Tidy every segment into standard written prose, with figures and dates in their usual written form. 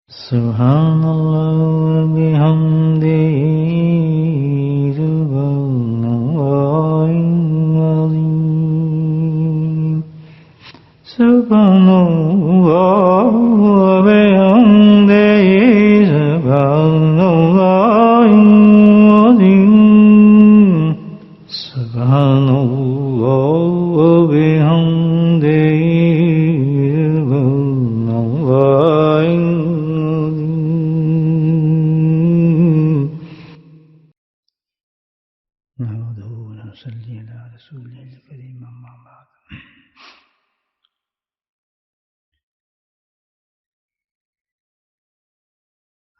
Subhanallah bihamdihi subhanallahil azim. Subhanallah bihamdihi subhanallahil azim. Subhanallah bihamdihi subhanallahil نحمده ونصلي على رسوله الكريم أما بعد.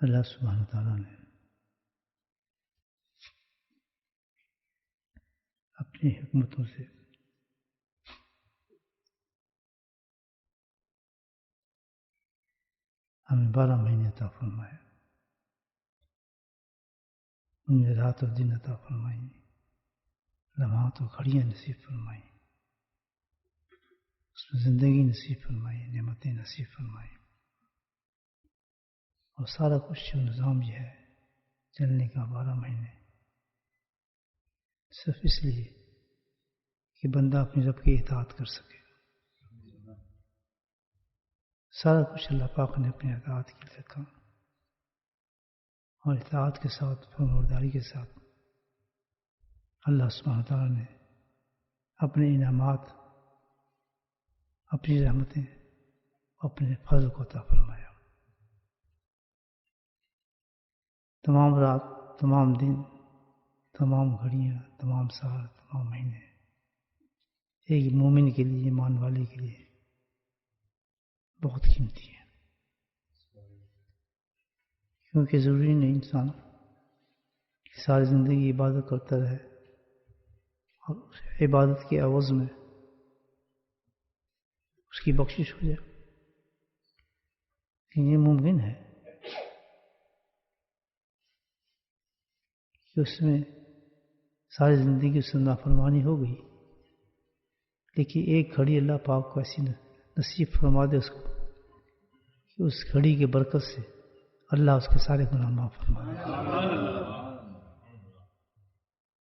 اللہ سبحانہ تعالیٰ نے اپنی حکمتوں سے ہمیں 12 مہینے عطا فرمائے، ان میں رات اور دن عطا فرمائی، لمحات و گھڑیاں نصیب فرمائی، اس میں زندگی نصیب فرمائی، نعمتیں نصیب فرمائی، اور سارا کچھ جو نظام یہ ہے چلنے کا 12 مہینے صرف اس لیے کہ بندہ اپنی رب کی اطاعت کر سکے. سارا کچھ اللہ پاک نے اپنی اطاعت کے لیے رکھا، اور اطاعت کے ساتھ فرمانبرداری کے ساتھ اللہ سبحانہ تعالیٰ نے اپنے انعامات، اپنی رحمتیں، اپنے فضل کو عطا فرمایا. تمام رات، تمام دن، تمام گھڑیاں، تمام سال، تمام مہینے ایک مومن کے لیے، ایمان والے کے لیے بہت قیمتی ہے، کیونکہ ضروری نہیں انسان ساری زندگی عبادت کرتا رہے اور اس عبادت کے عوض میں اس کی بخشش ہو جائے. یہ ممکن ہے کہ اس میں ساری زندگی اس سے نافرمانی ہو گئی، لیکن ایک گھڑی اللہ پاک کو ایسی نصیب فرما دے اس کو کہ اس گھڑی کے برکت سے اللہ اس کے سارے گناہ معاف فرما دے.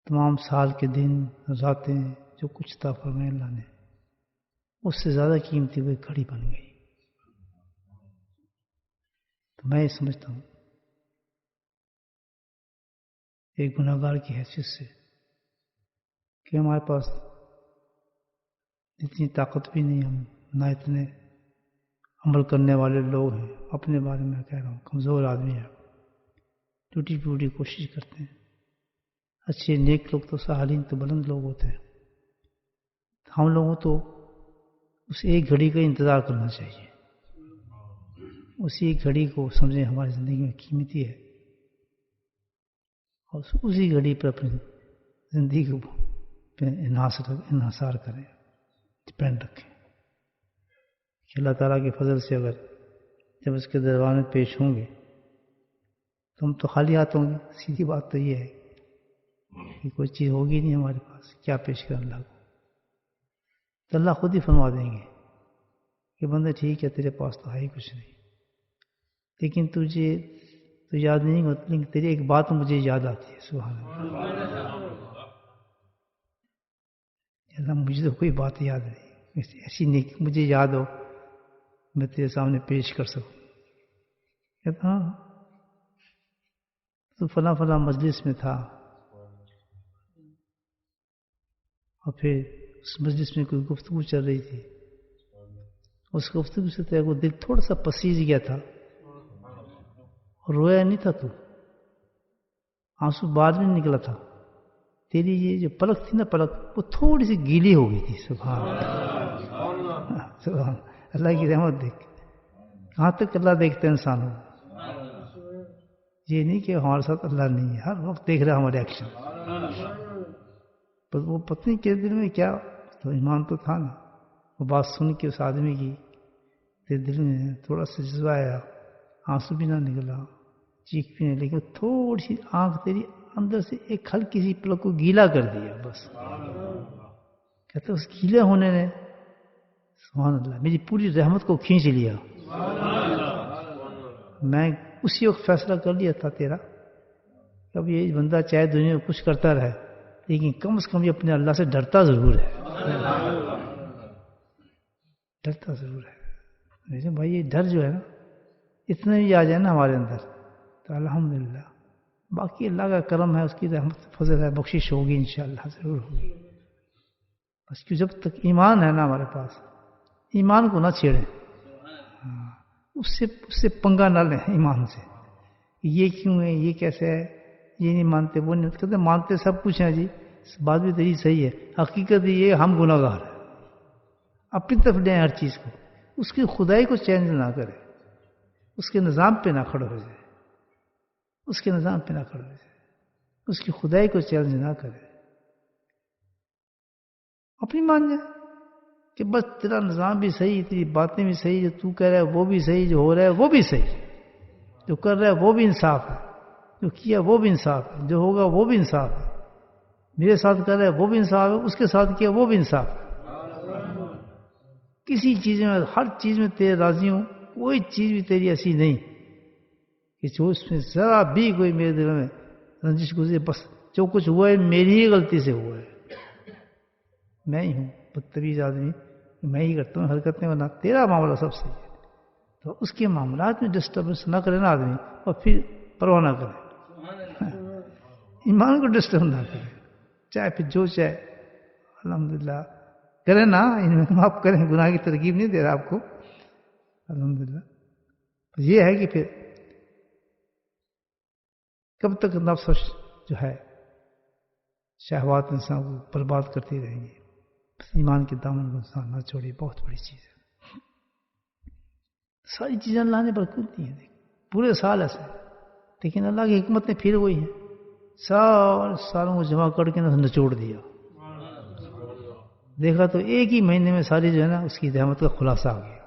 تمام سال کے دن راتیں جو کچھ عطا فرمائے اللہ نے، اس سے زیادہ قیمتی وہ گھڑی بن گئی. تو میں یہ سمجھتا ہوں ایک گناہ گار کی حیثیت سے کہ ہمارے پاس اتنی طاقت بھی نہیں، ہم نہ اتنے عمل کرنے والے لوگ ہیں. اپنے بارے میں کہہ رہا ہوں، کمزور آدمی ہیں، ٹوٹی پھوٹی کوشش کرتے ہیں. اچھے نیک لوگ تو صالحین تو بلند لوگ ہوتے ہیں. ہم لوگوں تو اس ایک گھڑی کا انتظار کرنا چاہیے، اسی گھڑی کو سمجھیں ہماری زندگی میں قیمتی ہے، اور اسی گھڑی پر اپنی زندگی کو انحصار کریں، ڈپینڈ رکھیں کہ اللہ تعالیٰ کے فضل سے اگر جب اس کے دربار میں پیش ہوں گے تو ہم تو خالی ہاتھ ہوں گے. سیدھی بات تو یہ ہے کہ کوئی چیز ہوگی نہیں ہمارے پاس، کیا پیش کریں اللہ کو؟ تو اللہ خود ہی فرما دیں گے کہ بندہ ٹھیک ہے تیرے پاس تو ہے ہی کچھ نہیں، لیکن تو یاد نہیں ہوتا، لیکن تیری ایک بات مجھے یاد آتی ہے. سبحان اللہ، مجھے تو کوئی بات یاد نہیں، ایسی نہیں کہ مجھے یاد ہو میں تیرے سامنے پیش کر سکوں. کہتا ہاں تو فلاں فلاں مجلس میں تھا، اور پھر اس مجلس میں کوئی گفتگو چل رہی تھی، اس گفتگو سے تیرے کو دل تھوڑا سا پسیج گیا تھا اور رویا نہیں تھا، تو آنسو بعد میں نکلا تھا. تیری یہ جو پلک تھی نا، پلک وہ تھوڑی سی گیلی ہو گئی تھی. سبحان سبحان اللہ کی رحمت دیکھ. کہاں تک اللہ دیکھتا ہے انسانوں، یہ نہیں کہ ہمارے ساتھ اللہ نہیں ہے، ہر وقت دیکھ رہا ہمارے ایکشن. پر وہ پتنی کے دل میں کیا تو ایمان تو تھا نا. وہ بات سن کے اس آدمی کی تیرے دل میں تھوڑا سا جذبہ آیا، آنسو بھی نہ نکلا، چیخ بھی نہیں، لیکن تھوڑی سی آنکھ تیری اندر سے ایک ہلکی سی پلک کو گیلا کر دیا بس. کہتے اس گیلے ہونے نے سبحان اللہ میری پوری رحمت کو کھینچ لیا. میں اسی وقت فیصلہ کر لیا تھا تیرا کہ اب یہ بندہ چاہے دنیا میں کچھ کرتا رہے لیکن کم از کم یہ اپنے اللہ سے ڈرتا ضرور ہے، ڈرتا ضرور ہے۔ لیکن بھائی یہ ڈر جو ہے نا اتنا بھی آ جائے نا ہمارے اندر تو الحمدللہ، باقی اللہ کا کرم ہے، اس کی رحمت فضل ہے، بخشش ہوگی انشاءاللہ، ضرور ہوگی۔ بس کہ جب تک ایمان ہے نا ہمارے پاس، ایمان کو نہ چھیڑیں، اس سے پنگا نہ لیں ایمان سے، یہ کیوں ہے، یہ کیسے ہے، یہ نہیں مانتے، وہ نہیں کہتے، مانتے سب کچھ ہیں جی، بات بھی تیری صحیح ہے، حقیقت یہ ہم گناہ گار ہیں، اپنی طرف لیں ہر چیز کو، اس کی خدائی کو چینج نہ کرے، اس کے نظام پہ نہ کھڑا ہو جائے، اس کے نظام پہ نہ کھڑا ہو جائے، اس کی خدائی کو چینج نہ کرے، اپنی مان جائے کہ بس تیرا نظام بھی صحیح، تیری باتیں بھی صحیح، جو تو کہہ رہا ہے وہ بھی صحیح، جو ہو رہا ہے وہ بھی صحیح، جو کر رہا ہے وہ بھی انصاف ہے، جو کیا وہ بھی انصاف ہے، جو ہوگا وہ بھی انصاف ہے، میرے ساتھ کر رہا ہے وہ بھی انصاف ہے، اس کے ساتھ کیا وہ بھی انصاف ہے، کسی چیز میں، ہر چیز میں تیرے راضی ہوں، کوئی چیز بھی تیری ایسی نہیں کہ جو اس میں ذرا بھی کوئی میرے دل میں رنجش گزری، بس جو کچھ ہوا ہے میری ہی غلطی سے ہوا ہے، میں ہی ہوں بدتمیز آدمی، میں ہی کرتا ہوں حرکتیں، ورنہ تیرا معاملہ سب صحیح ہے۔ تو اس کے معاملات میں ڈسٹربنس نہ کرے نا آدمی، اور پھر پرواہ نہ کرے، ایمان کو ڈسٹرب نہ کرے، چاہے پھر جو چاہے الحمدللہ کرے نا، ان میں آپ کریں، گناہ کی ترغیب نہیں دے رہا آپ کو، الحمدللہ۔ یہ ہے کہ پھر کب تک نفس جو ہے شہوات انسان کو برباد کرتی رہیں گی، ایمان کے دامن کو انسان نہ چھوڑے، بہت بڑی چیز ہے۔ ساری چیزیں اللہ نے برکت دی ہیں، پورے سال ایسے، لیکن اللہ کی حکمت نے پھر وہی ہے، سارے سالوں کو جمع کر کے نچوڑ دیا، دیکھا تو ایک ہی مہینے میں ساری جو ہے نا اس کی رحمت کا خلاصہ آ گیا۔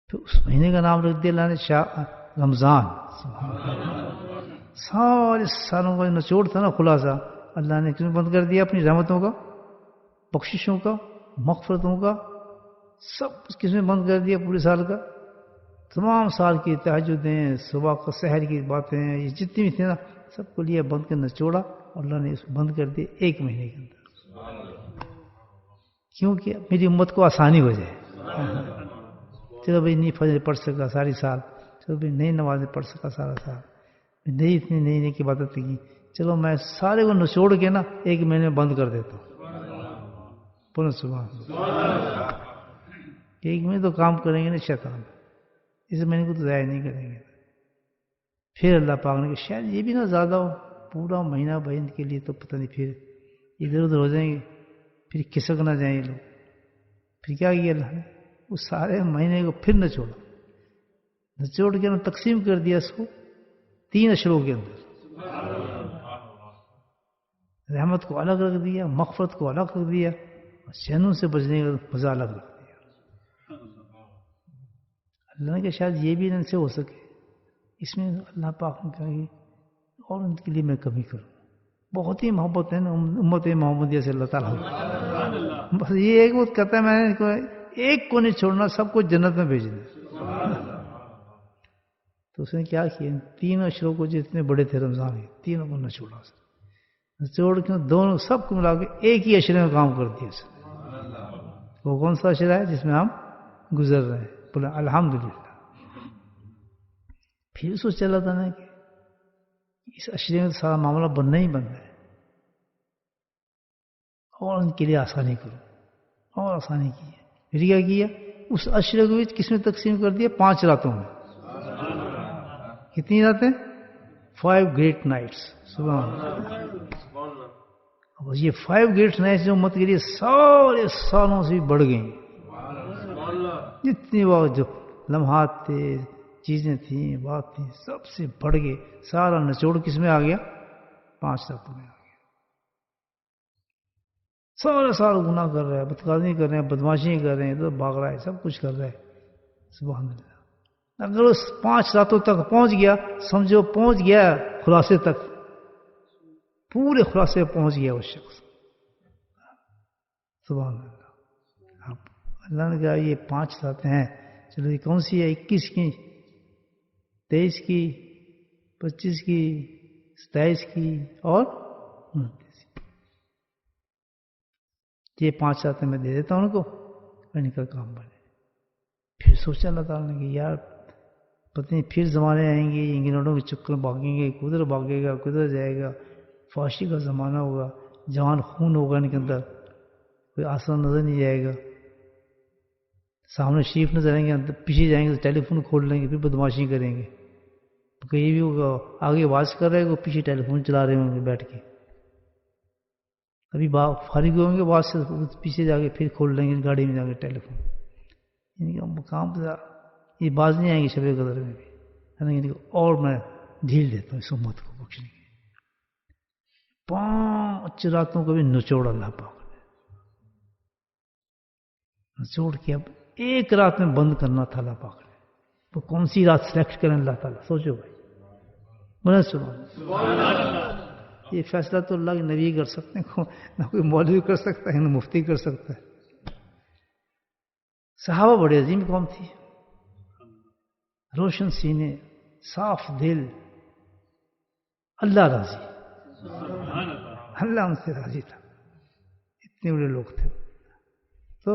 پھر اس مہینے کا نام رکھ دیا اللہ نے رمضان، سارے سالوں کا نچوڑ تھا نا خلاصہ، اللہ نے کیوں بند کر دیا؟ اپنی رحمتوں کا، بخششوں کا، مغفرتوں کا، سب کس میں بند کر دیا پورے سال کا، تمام سال کی تہجدیں، صبح کا سحر کی باتیں، یہ جتنی بھی تھیں نا سب کو لیا بند کرنا چھوڑا، اور اللہ نے اس کو بند کر دیا ایک مہینے کے اندر، کیونکہ میری امت کو آسانی ہو جائے۔ چلو بھائی نہیں فجر پڑھ سکا ساری سال، چلو بھائی نئی نمازیں پڑھ سکا سارا سال، نئی اتنی نئی نئی کی عبادت کی، چلو میں سارے کو نچوڑ کے نا ایک مہینے میں بند کر دیتا ہوں، پورا سبحان اللہ، ایک مہینے تو کام کریں گے نا شیطان، اس مہینے کو تو ضائع نہیں کریں گے۔ پھر اللہ پاک نے کہ شاید یہ بھی نہ زیادہ ہو، پورا مہینہ بھائی ان کے لیے تو پتہ نہیں، پھر ادھر ادھر ہو جائیں گے، پھر کھسک نہ جائیں یہ لوگ۔ پھر کیا کیا اللہ نے؟ اس سارے مہینے کو پھر نچوڑ کے تقسیم کر دیا اس کو 3 اشروں کے اندر، رحمت کو الگ رکھ دیا، مغفرت کو الگ رکھ دیا، اور شینوں سے بچنے کا مزہ الگ رکھ دیا۔ اللہ نے کہا شاید یہ بھی ان سے ہو سکے، اس میں اللہ پاک نے کہا کہ اور ان کے لیے میں کمی کروں، بہت ہی محبت ہے نا امت محمدیہ سے اللہ تعالیٰ، بس یہ ایک وہ کہتا ہے میں نے ایک کو نہیں چھوڑنا، سب کو جنت میں بھیجنا۔ تو اس نے کیا کیا؟ 3 اشروں کو جتنے بڑے تھے رمضان کے، تینوں کو نہ چھوڑا، نچوڑ کے دونوں سب کو ملا کے ایک ہی اشرے میں کام کر دیا اس نے۔ وہ کون سا اشرہ ہے جس میں ہم گزر رہے ہیں؟ بولا الحمدللہ۔ پھر سوچ چلا تھا نا کہ اس اشرے میں سارا معاملہ بننا ہی بننا ہے، اور ان کے لیے آسانی کرو، اور آسانی کی ہے۔ پھر کیا کیا؟ اس اشرے کو کس میں تقسیم کر دیا؟ 5 راتوں میں۔ کتنی راتیں؟ 5 گریٹ نائٹس، سبحان اللہ۔ اور یہ 5 گریٹ نائٹس جو امت کے لیے سارے سالوں سے بھی بڑھ گئیں، جتنی وہ جو لمحات تھے، چیزیں تھیں، بات تھیں، سب سے بڑھ گئے، سارا نچوڑ کس میں آ گیا؟ 5 راتوں میں آ گیا۔ سارے سال گناہ کر رہے ہیں، بدکاری کر رہے ہیں، بدماشی کر رہے ہیں، ادھر بھاگ رہا ہے، سب کچھ کر رہا ہے، سبحان اللہ۔ اگر اس 5 راتوں تک پہنچ گیا، سمجھو پہنچ گیا خلاصے تک، پورے خلاصے پہنچ گیا وہ شخص، سبحان اللہ۔ اللہ نے کہا یہ 5 راتیں ہیں چلو یہ کون سی ہے؟ 21 کی، 23 کی، 25 کی، 27 کی اور 29 کی. یہ 5 راتیں میں دے دیتا ہوں ان کو، ان کا کام بنے. پھر سوچا اللہ تعالیٰ نے کہ یار پتہ نہیں پھر زمانے آئیں گے، انگلینڈوں کے چکر بھاگیں گے، کدھر بھاگے گا کدھر جائے گا، فحاشی کا زمانہ ہوگا، جوان خون ہوگا ان کے اندر، کوئی آسان نظر نہیں جائے گا. سامنے شریف نظر آئیں گے، پیچھے جائیں گے تو ٹیلی فون کھول لیں گے، پھر بدماشی کریں گے. کہیں بھی ہوگا آگے آواز کر رہے گا، پیچھے ٹیلی فون چلا رہے ہوں گے بیٹھ کے. ابھی فارغ ہوں گے آواز سے، پیچھے جا کے پھر کھول لیں گے گاڑی میں جا کے ٹیلی فون. ان کا مقام یہ باز نہیں آئیں گے شب قدر میں بھی. اور میں ڈھیل دیتا ہوں اس امت کو بخشنے کے. 5 راتوں کو بھی نچوڑ اللہ پاک نے، نچوڑ کے اب ایک رات میں بند کرنا تھا اللہ پاک نے. وہ کون سی رات سلیکٹ کریں اللہ تعالیٰ؟ سوچو بھائی. بولے سبحان اللہ. یہ فیصلہ تو اللہ کے نبی کر سکتے ہیں، نہ کوئی مولوی کر سکتا ہے نہ مفتی کر سکتا ہے. صحابہ بڑے عظیم قوم تھی، روشن سینے، صاف دل، اللہ راضی، اللہ ان سے راضی تھا. اتنے بڑے لوگ تھے. تو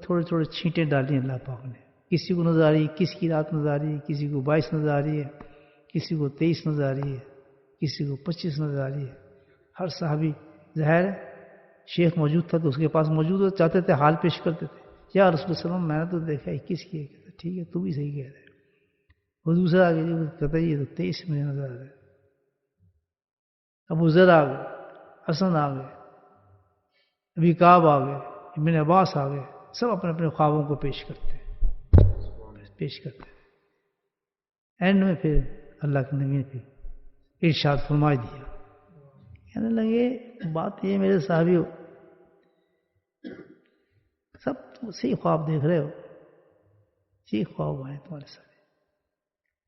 تھوڑے تھوڑے چھینٹیں ڈالی اللہ پاک نے. کسی کو نظر آ رہی 21 کی رات نظر آ رہی ہے، کسی کو 22 نظر آ رہی ہے، کسی کو 23 نظر آ رہی ہے، کسی کو 25 نظر آ رہی ہے. ہر صحابی ظاہر شیخ موجود تھا تو اس کے پاس موجود ہو چاہتے تھے، حال پیش کرتے تھے. یا رسول اللہ علیہ وسلم میں نے تو دیکھا 21 کی ہے. ٹھیک ہے تو بھی صحیح کہہ رہے. وہ دوسرا آ گیا کہتا یہ تو 23 میں نظر آ رہا ہے. ابو ذر آ گئے، حسن آ گئے، ابی کعب آ گئے، ابن عباس آ گئے. سب اپنے اپنے خوابوں کو پیش کرتے ہیں. اینڈ میں پھر اللہ کے نبی نے پھر ارشاد فرمائی دیا. کہنے لگے بات یہ میرے صحابیو، سب تو صحیح خواب دیکھ رہے ہو، صحیح خواب آئے تمہارے سارے،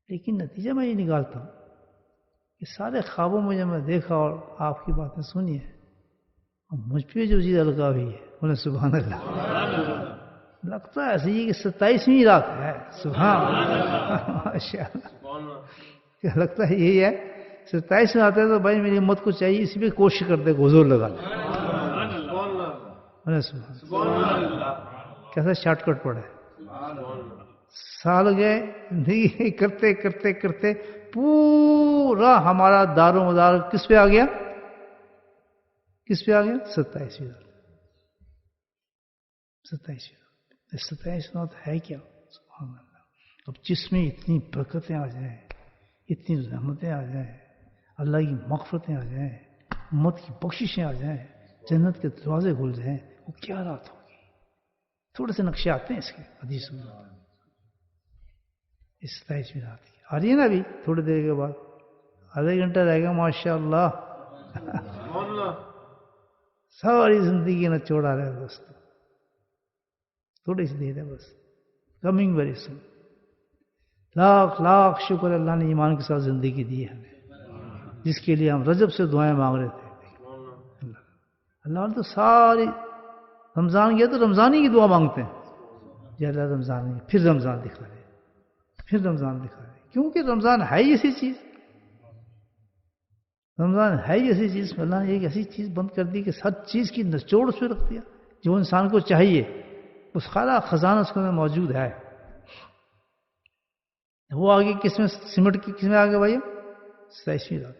لیکن نتیجہ میں یہ نکالتا ہوں کہ سارے خوابوں میں جب میں دیکھا اور آپ کی باتیں سنی ہے، اور مجھ پہ جو چیز الگا ہوئی ہے، بولے سبحان اللہ. لگتا ہے ایسے ہی کہ 27ویں رات ہے. سبحان اللہ، ماشاء اللہ. لگتا ہے یہی ہے 27 میں آتے ہیں تو بھائی میری امت کو چاہیے اسی پہ کوشش کرتے حضور لگا لیں. کیسا شارٹ کٹ پڑا ہے. سال گئے زندگی کرتے کرتے کرتے پورا ہمارا دار و مدار کس پہ آ گیا؟ 27ویں رات. 27 رات ہے کیا؟ سبحان اللہ. اب جس میں اتنی برکتیں آ جائیں، اتنی رحمتیں آ جائیں، اللہ کی مغفرتیں آ جائیں، امت کی بخششیں آ جائیں، جنت کے دروازے کھل جائیں، وہ کیا رات ہوگی؟ تھوڑے سے نقشے آتے ہیں اس کے حدیث میں. اس 27ویں رات کی آ رہی ہے نا ابھی تھوڑی دیر کے بعد، آدھا گھنٹہ رہے گا ماشاء اللہ. ساری زندگی نہ چھوڑا رہے دوست، تھوڑی سی دیر ہے بس. Coming very soon. Lakh lakh شکر اللہ نے ایمان کے ساتھ زندگی دی ہے ہمیں، جس کے لیے ہم رجب سے دعائیں مانگ رہے تھے. اللہ نے تو ساری رمضان گیا تو رمضان ہی کی دعا مانگتے ہیں. یا اللہ رمضان نہیں، پھر رمضان دکھا رہے، پھر رمضان دکھا رہے. کیونکہ رمضان ہے ہی ایسی چیز، رمضان ہے ہی ایسی چیز. اللہ نے ایک ایسی چیز بند کر دی کہ ہر چیز کی نچوڑ اس پہ رکھ دیا جو انسان کو چاہیے. اس خالہ خزانہ اس کے اندر موجود ہے. وہ آگے کس میں سمٹ کی، کس میں آگے بھائی؟ 27ویں رات.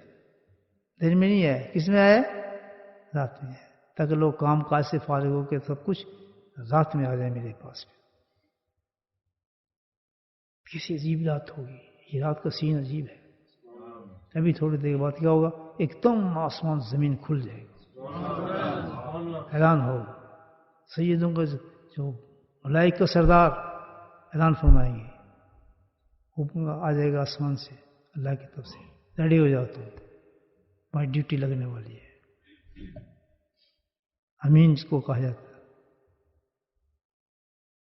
دن میں نہیں ہے، کس میں آیا؟ رات میں ہے. تاکہ لوگ کام کاج سے فارغ ہو کے سب کچھ رات میں آ جائے میرے پاس. کیسی عجیب رات ہوگی یہ. رات کا سین عجیب ہے. ابھی تھوڑی دیر بعد کیا ہوگا؟ ایک دم آسمان زمین کھل جائے گا، اعلان ہوگا. سیدوں کا جو ملائکہ سردار اعلان فرمائیں گے، حکم آ جائے گا آسمان سے اللہ کی طرف سے، ریڈی ہو جاؤ تم، تمہاری ڈیوٹی لگنے والی ہے. امین جس کو کہا جاتا ہے.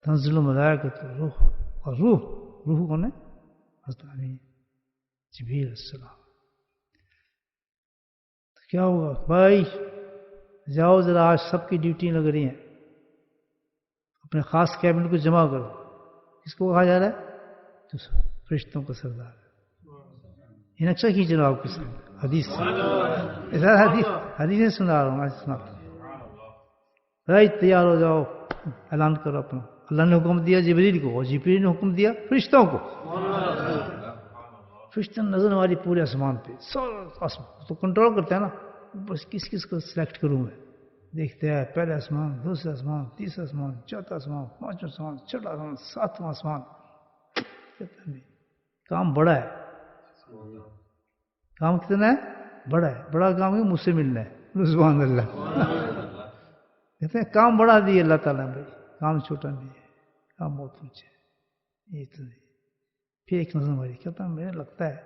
تنزل الملائکۃ والروح، اور روح کون ہے؟ حضرت امین جبریل علیہ السلام. تو کیا ہوگا بھائی؟ جاؤ ذرا، آج سب کی ڈیوٹی لگ رہی ہیں، اپنے خاص کیبن کو جمع کرو. کس کو کہا جا رہا ہے؟ جو فرشتوں کا سردار ہے. یہ نقشہ کھینچ رہا ہوں آپ کے سامنے حدیث سے. حدیث سنا رہا ہوں آج سنا. تیار ہو جاؤ, اعلان کرو اپنا. اللہ نے حکم دیا جبریل کو, اور جبریل نے حکم دیا فرشتوں کو. فرشتے نظر ہماری پورے آسمان پہ, تو کنٹرول کرتے ہیں نا, بس کس کس کو سلیکٹ کروں میں. دیکھتے ہیں پہلے آسمان, دوسرے آسمان, تیسرا آسمان, چوتھا آسمان, پانچواں آسمان, چھٹا آسمان, ساتواں آسمان. کام بڑا ہے. کام کتنا ہے؟ بڑا ہے. بڑا کام ہے مجھ سے ملنا ہے. سبحان اللہ. کہتے ہیں کام بڑا دیا اللہ تعالیٰ نے, کام چھوٹا نہیں ہے, کام بہت اونچا ہے. یہ تو پھر ایک نظر ماری, کہتا مجھے لگتا ہے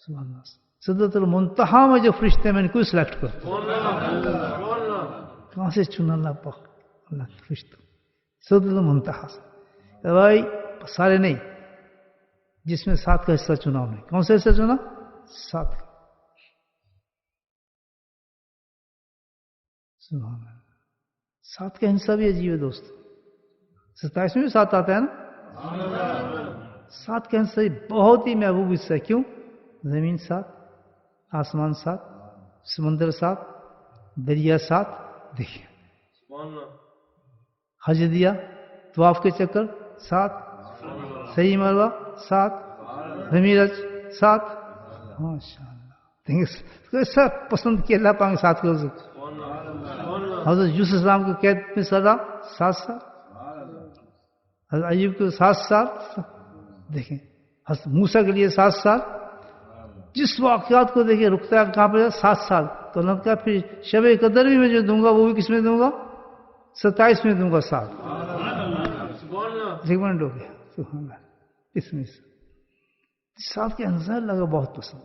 سبحان اللہ سدرۃ المنتہا میں جو فرشتے میں نے کوئی سلیکٹ کر, کہاں سے چنا اللہ پاک, اللہ کے فرشتوں سدرۃ المنتہا سے. بھائی سارے نہیں, جس میں 7 کا حصہ چنا انہوں نے. کون سا حصہ چنا؟ 7 کا. سبحان اللہ. 7 کا حصہ بھی عجیب ہے دوست. 27 میں بھی 7 آتا ہے نا. 7 کا حصہ بہت ہی محبوب حصہ ہے. کیوں؟ زمین 7, آسمان 7, سمندر 7, دریا 7. دیکھیے حج دیا, طواف کے چکر 7, صحیح مروا 7, زمین 7. ماشاء اللہ سب پسند کیا اللہ پاک 7 کے حضرت یوسف السلام کو قید میں سزا 7 سال, حضرت ایوب کو 7 سال. دیکھیں حضرت موسیٰ کے لیے 7 سال. جس واقعات کو دیکھیں رکتا ہے کہاں پہ 7 سال. تو اللہ کا پھر شب قدر بھی میں جو دوں گا وہ بھی کس میں دوں گا؟ 27 میں دوں گا. 7 سیگمنٹ ہو گیا. سبحان اللہ. اس میں 7 کے انصار لگا بہت پسند.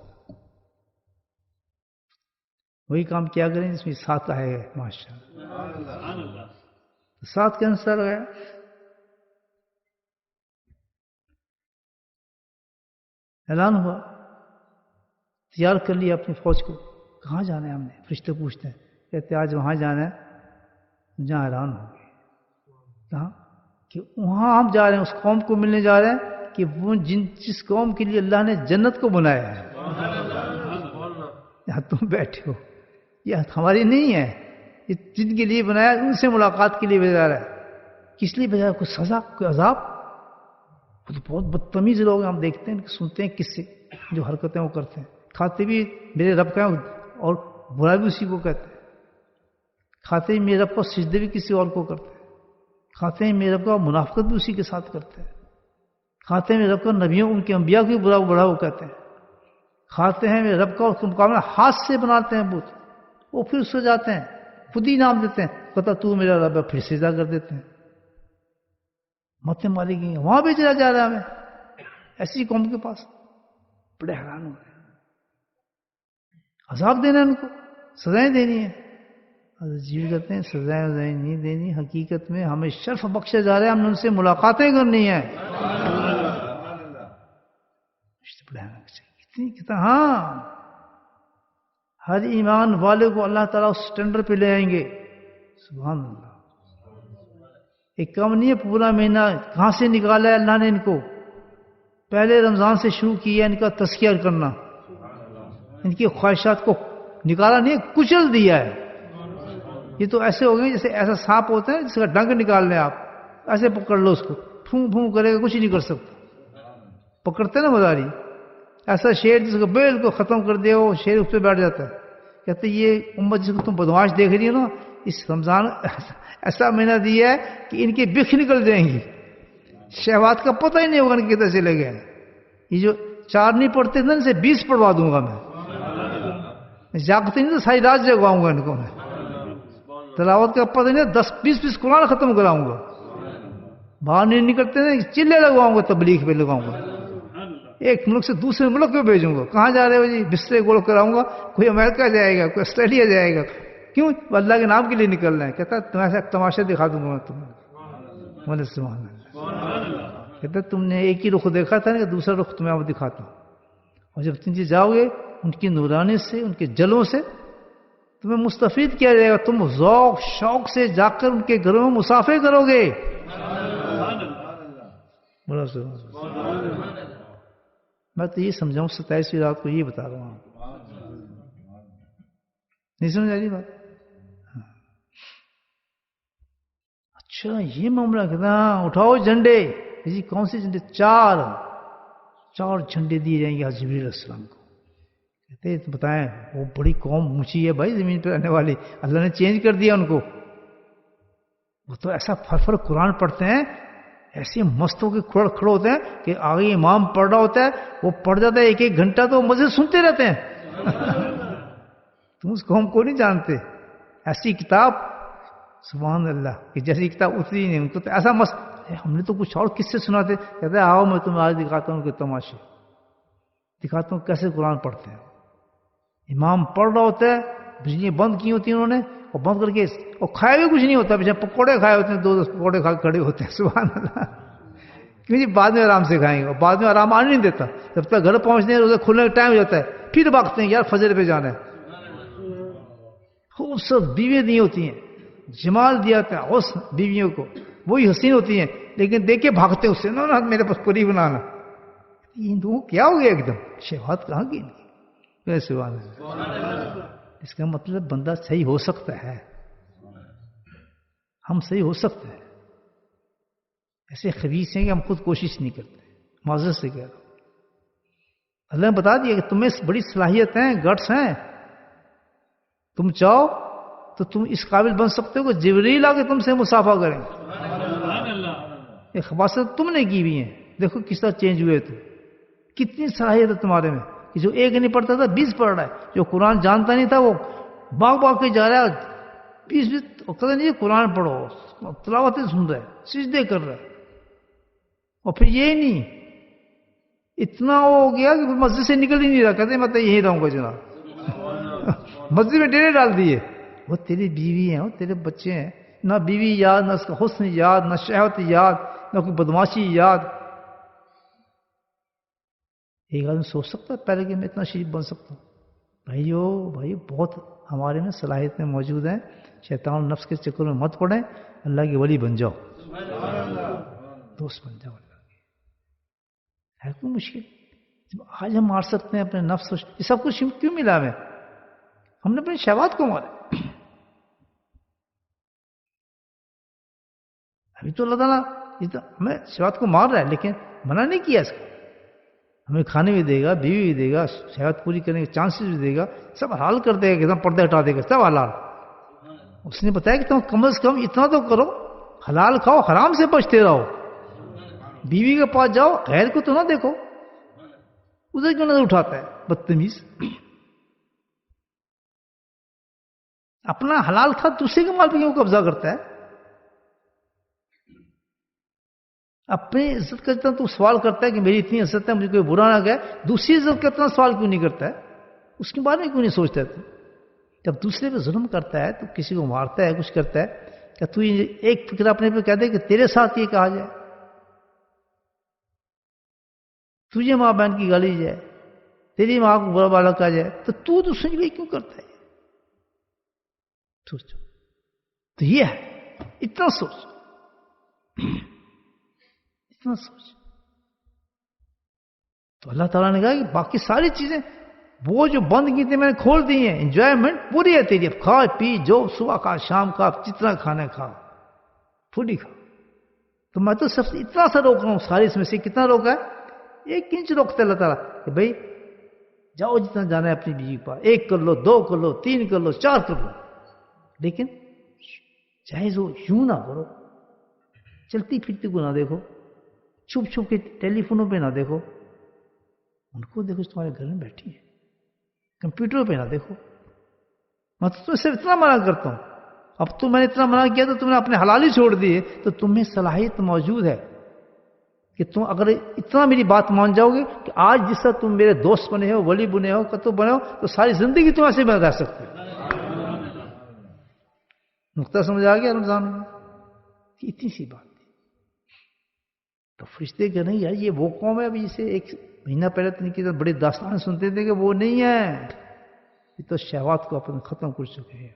وہی کام کیا کریں جس میں 7 آئے گا. ماشاء اللہ 7 کے انصار لگایا. اعلان ہوا, تیار کر لیا اپنی فوج کو. کہاں جانا ہے ہم نے؟ فرشتے پوچھتے ہیں, کہتے آج وہاں جانا ہے جہاں اعلان ہو گئے. کہاں؟ کہ وہاں ہم جا رہے ہیں, اس قوم کو ملنے جا رہے ہیں کہ وہ جس قوم کے لیے اللہ نے جنت کو بنایا ہے. یہاں تم بیٹھے ہو, یہ ہماری نہیں ہے, یہ جن کے لیے بنایا ان سے ملاقات کے لیے بھیجا رہا ہے. کس لیے بھیجا؟ کوئی سزا, کوئی عذاب؟ وہ تو بہت بدتمیز لوگ ہیں, ہم دیکھتے ہیں سنتے ہیں کس سے جو حرکتیں وہ کرتے ہیں. کھاتے بھی میرے رب کا اور برا بھی اسی کو کہتے ہیں. کھاتے ہی میرے رب کا سجدے بھی کسی اور کو کرتے ہیں. کھاتے ہیں میرے رب کا منافقت بھی اسی کے ساتھ کرتے ہیں. کھاتے ہیں میرے رب کا نبیوں ان کے انبیاء کو برا بڑھا وہ کہتے ہیں. کھاتے ہیں میرے رب کا اس کے مقابلہ ہاتھ سے بناتے ہیں بت, وہ پھر اس سے جاتے ہیں خود ہی نام دیتے ہیں, پتا تو میرا رب ہے, پھر سجدہ کر دیتے ہیں. متے ماری گئی وہاں بھی چلا جا رہا ہے ہمیں ایسی قوم کے پاس. بڑے حیران ہو رہے ہیں. عذاب دینا ہے ان کو, سزائیں دینی ہے. جیو کہتے ہیں سزائیں نہیں دینی, حقیقت میں ہمیں شرف بخشے جا رہے ہیں, ہم نے ان سے ملاقاتیں کرنی ہیں. کتنا ہاں ہر ایمان والے کو اللہ تعالیٰ اس اسٹینڈرڈ پہ لے آئیں گے. سبحان اللہ. ایک کام نہیں ہے, پورا مہینہ کہاں سے نکالا ہے اللہ نے ان کو. پہلے رمضان سے شروع کیا ان کا تذکیہ کرنا, ان کی خواہشات کو نکالا نہیں ہے, کچل دیا ہے. یہ تو ایسے ہو گئے جیسے ایسا سانپ ہوتا ہے جس کا ڈنگ نکال لیں آپ, ایسے پکڑ لو اس کو, پھوں پھوں کرے گا, کچھ نہیں کر سکتا. پکڑتے نا مداری, ایسا شیر جس کو بالکل ختم کر دیا وہ شیر اس پہ بیٹھ جاتا ہے. کہتے یہ امت جس کو تم بدماش دیکھ رہی ہو نا, اس رمضان ایسا مہینہ دیا ہے کہ ان کی بکھ نکل جائیں گی, شہوات کا پتہ ہی نہیں ہوگا ان کے کدھر چلے گئے. یہ جو 4 نہیں پڑھتے نا, ان سے 20 پڑھوا دوں گا میں. جاگتے نہیں تو ساری رات جگواؤں گا ان کو میں. تلاوت کا پتہ نہیں, 10-20 قرآن ختم کراؤں گا. باہر نہیں نکلتے نا, چلے لگواؤں گا, تبلیغ پہ لگاؤں گا. ایک ملک سے دوسرے ملک پہ بھیجوں گا. کہاں جا رہے ہو جی؟ بسترے گول کراؤں گا. کوئی امریکہ جائے گا, کوئی آسٹریلیا جائے گا. کیوں؟ اللہ کے نام کے لیے نکلنا ہے. کہتا تم ایسا تماشا دکھا دوں گا میں تمہیں. بولے سبحان اللہ. کہتا تم نے ایک ہی رخ دیکھا تھا نا, دوسرا رخ تمہیں اب دکھاتا ہوں. اور جب تم جاؤ گے ان کی نورانی سے, ان کے جلوں سے تمہیں مستفید کیا جائے گا. تم ذوق شوق سے جا کر ان کے گھروں میں مسافر کرو گے. بولا سبحان اللہ. میں تو یہ سمجھاؤں 27ویں رات کو یہ بتا رہا ہوں. نہیں سمجھ آ رہی بات؟ اچھا یہ معاملہ کہتا اٹھاؤ جھنڈے. جی کون سے جھنڈے؟ 4 جھنڈے دیے جائیں گے جبریل علیہ السلام کو. کہتے تو بتائیں وہ بڑی قوم اونچی ہے بھائی زمین پہ رہنے والی, اللہ نے چینج کر دیا ان کو. وہ تو ایسا فر قرآن پڑھتے ہیں, ایسے مستوں کے کھڑے ہوتے ہیں کہ آگے امام پڑھ رہا ہوتا ہے, وہ پڑھ جاتا ہے 1 گھنٹہ تو مزے سنتے رہتے ہیں. تم اس قوم کو نہیں جانتے. ایسی کتاب سبحان اللہ کہ جیسی کتاب اتری نہیں, ان کو تو ایسا مست. ہم نے تو کچھ اور کس سے سناتے, کہتے ہیں آؤ میں تمہیں آج دکھاتا ہوں کہ تماشے, دکھاتا ہوں کیسے قرآن پڑھتے ہیں. امام پڑھ رہا ہوتا ہے, بجلیاں بند کی ہوتی ہیں انہوں نے, اور بند کر کے اور کھائے بھی کچھ نہیں ہوتا, پیچھے پکوڑے کھائے ہوتے ہیں, 2 پکوڑے کھا کے کھڑے ہوتے ہیں. سبحان اللہ. کیوں جی بعد میں آرام سے کھائیں گے, اور بعد میں آرام آنے نہیں دیتا. جب تک گھر پہنچنے اسے کھلنے کا ٹائم ہو جاتا ہے, پھر بھاگتے ہیں یار فجر پہ جانا ہے. خوبصورت بیویاں دی ہوتی ہیں, جمال دیا جاتا ہے اس بیویوں کو, وہی حسین ہوتی ہیں, لیکن دیکھ کے بھاگتے ہیں اس سے, نہ میرے پاس پوری بنانا. ہندوؤں کیا ہو گیا ایک دم, شہوات کہاں کی. سبحان اللہ. اس کا مطلب بندہ صحیح ہو سکتا ہے, ہم صحیح ہو سکتے ہیں. ایسے خبیث ہیں کہ ہم خود کوشش نہیں کرتے. معذرت سے کہہ رہا ہوں, اللہ نے بتا دیا کہ تمہیں بڑی صلاحیت ہیں, گٹس ہیں, تم چاہو تو تم اس قابل بن سکتے ہو کہ جبریل آ کے تم سے مصافحہ کریں. یہ خباثت تم نے کی ہوئی ہیں, دیکھو کس طرح چینج ہوئے تم. کتنی صلاحیت ہے تمہارے میں کہ جو 1 نہیں پڑھتا تھا 20 پڑھ رہا ہے, جو قرآن جانتا نہیں تھا وہ باغ کے جا رہا ہے 20 کہتا نہیں قرآن پڑھو, تلاوتیں سن رہا ہے, سجدے کر رہا ہے. اور پھر یہ نہیں اتنا ہو گیا کہ مسجد سے نکل ہی نہیں رہا, کہتے میں تو یہیں رہوں گا جناب. مسجد میں ڈیرے ڈال دیے. وہ تیری بیوی ہیں, وہ تیرے بچے ہیں, نہ بیوی یاد, نہ اس کا حسن یاد, نہ شہوت یاد, نہ کوئی بدماشی یاد. ایک آدمی سوچ سکتا ہے پہلے کہ میں اتنا شریف بن سکتا ہوں؟ بھائی بہت ہمارے میں صلاحیتیں موجود ہیں. شیطان نفس کے چکر میں مت پڑیں, اللہ کے ولی بن جاؤ, دوست بن جاؤ اللہ کے. ہے کوئی مشکل؟ آج ہم مار سکتے ہیں اپنے نفس, یہ سب کچھ کیوں ملا ہمیں؟ ہم نے اپنی شہوات کو مارا. ابھی تو اللہ تعالیٰ ہمیں شہوات کو مار رہا ہے, لیکن منع نہیں کیا اس کو. ہمیں کھانے بھی دے گا, بیوی بھی دے گا, شہوات پوری کرنے کے چانسز بھی دے گا, سب حلال کر دے گا, کہ پردے ہٹا دے گا, سب حلال. اس نے بتایا کہ تم کم از کم اتنا تو کرو, حلال کھاؤ, حرام سے بچتے رہو. بیوی کے پاس جاؤ, غیر کو تو نہ دیکھو. ادھر کیوں نظر اٹھاتا ہے بدتمیز؟ اپنا حلال کھا دوسرے کے مال پہ کیوں قبضہ کرتا ہے؟ اپنی عزت کا اتنا تو سوال کرتا ہے کہ میری اتنی عزت ہے, مجھے کوئی برا نہ کہے. دوسری عزت کا اتنا سوال کیوں نہیں کرتا ہے؟ اس کے بارے میں کیوں نہیں سوچتا ہے؟ جب دوسرے پہ ظلم کرتا ہے, تو کسی کو مارتا ہے, کچھ کرتا ہے, کیا تو ایک فکر اپنے پہ کہہ دے کہ تیرے ساتھ یہ کہا جائے, تجھے ماں بہن کی گالی جائے, تیری ماں کو برا بالا کہا جائے, تو سن بھی کیوں کرتا ہے؟ سوچو تو یہ ہے, اتنا سوچ, اتنا سوچ. تو اللہ تعالیٰ نے کہا کہ باقی ساری چیزیں وہ جو بند کی تھی میں نے کھول دی ہیں, انجوائمنٹ پوری ہے تیری, اب کھا پی جو صبح کا شام کا جتنا کھانا کھا, پوری کھا. تو میں تو سب سے اتنا سا روک رہا ہوں, ساری اس میں سے کتنا روکا ہے؟ 1 انچ روکتا ہے اللہ تعالیٰ کہ بھائی جاؤ جتنا جانا ہے اپنی بیوی پر, 1 کر لو, 2 کر لو, 3 کر لو, 4 کر لو, لیکن جائز ہو یوں نہ کرو. چلتی پھرتی کو نہ دیکھو, چھپ چھپ کے ٹیلی فونوں پہ نہ دیکھو, ان کو دیکھو تمہارے گھر میں بیٹھی ہے, کمپیوٹر پہ نہ دیکھو. میں تو تم سے اتنا منع کرتا ہوں. اب تو میں نے اتنا منع کیا تو تم نے اپنے حلال ہی چھوڑ دیے, تو تمہیں صلاحیت موجود ہے کہ تم اگر اتنا میری بات مان جاؤ گے کہ آج جس طرح تم میرے دوست بنے ہو, ولی بنے ہو, کتب بنے ہو, تو ساری زندگی تم ایسے بنا رہ سکتے ہو. نقطہ سمجھ آ گیا رمضان میں؟ اتنی سی بات تھی. تو فرشتے کہ نہیں یار یہ وہ قوم ہے, ابھی اسے 1 مہینہ پہلے تو نہیں کی بڑی داستان سنتے تھے کہ وہ نہیں ہے, یہ تو شہوات کو اپنے ختم کر چکے ہیں.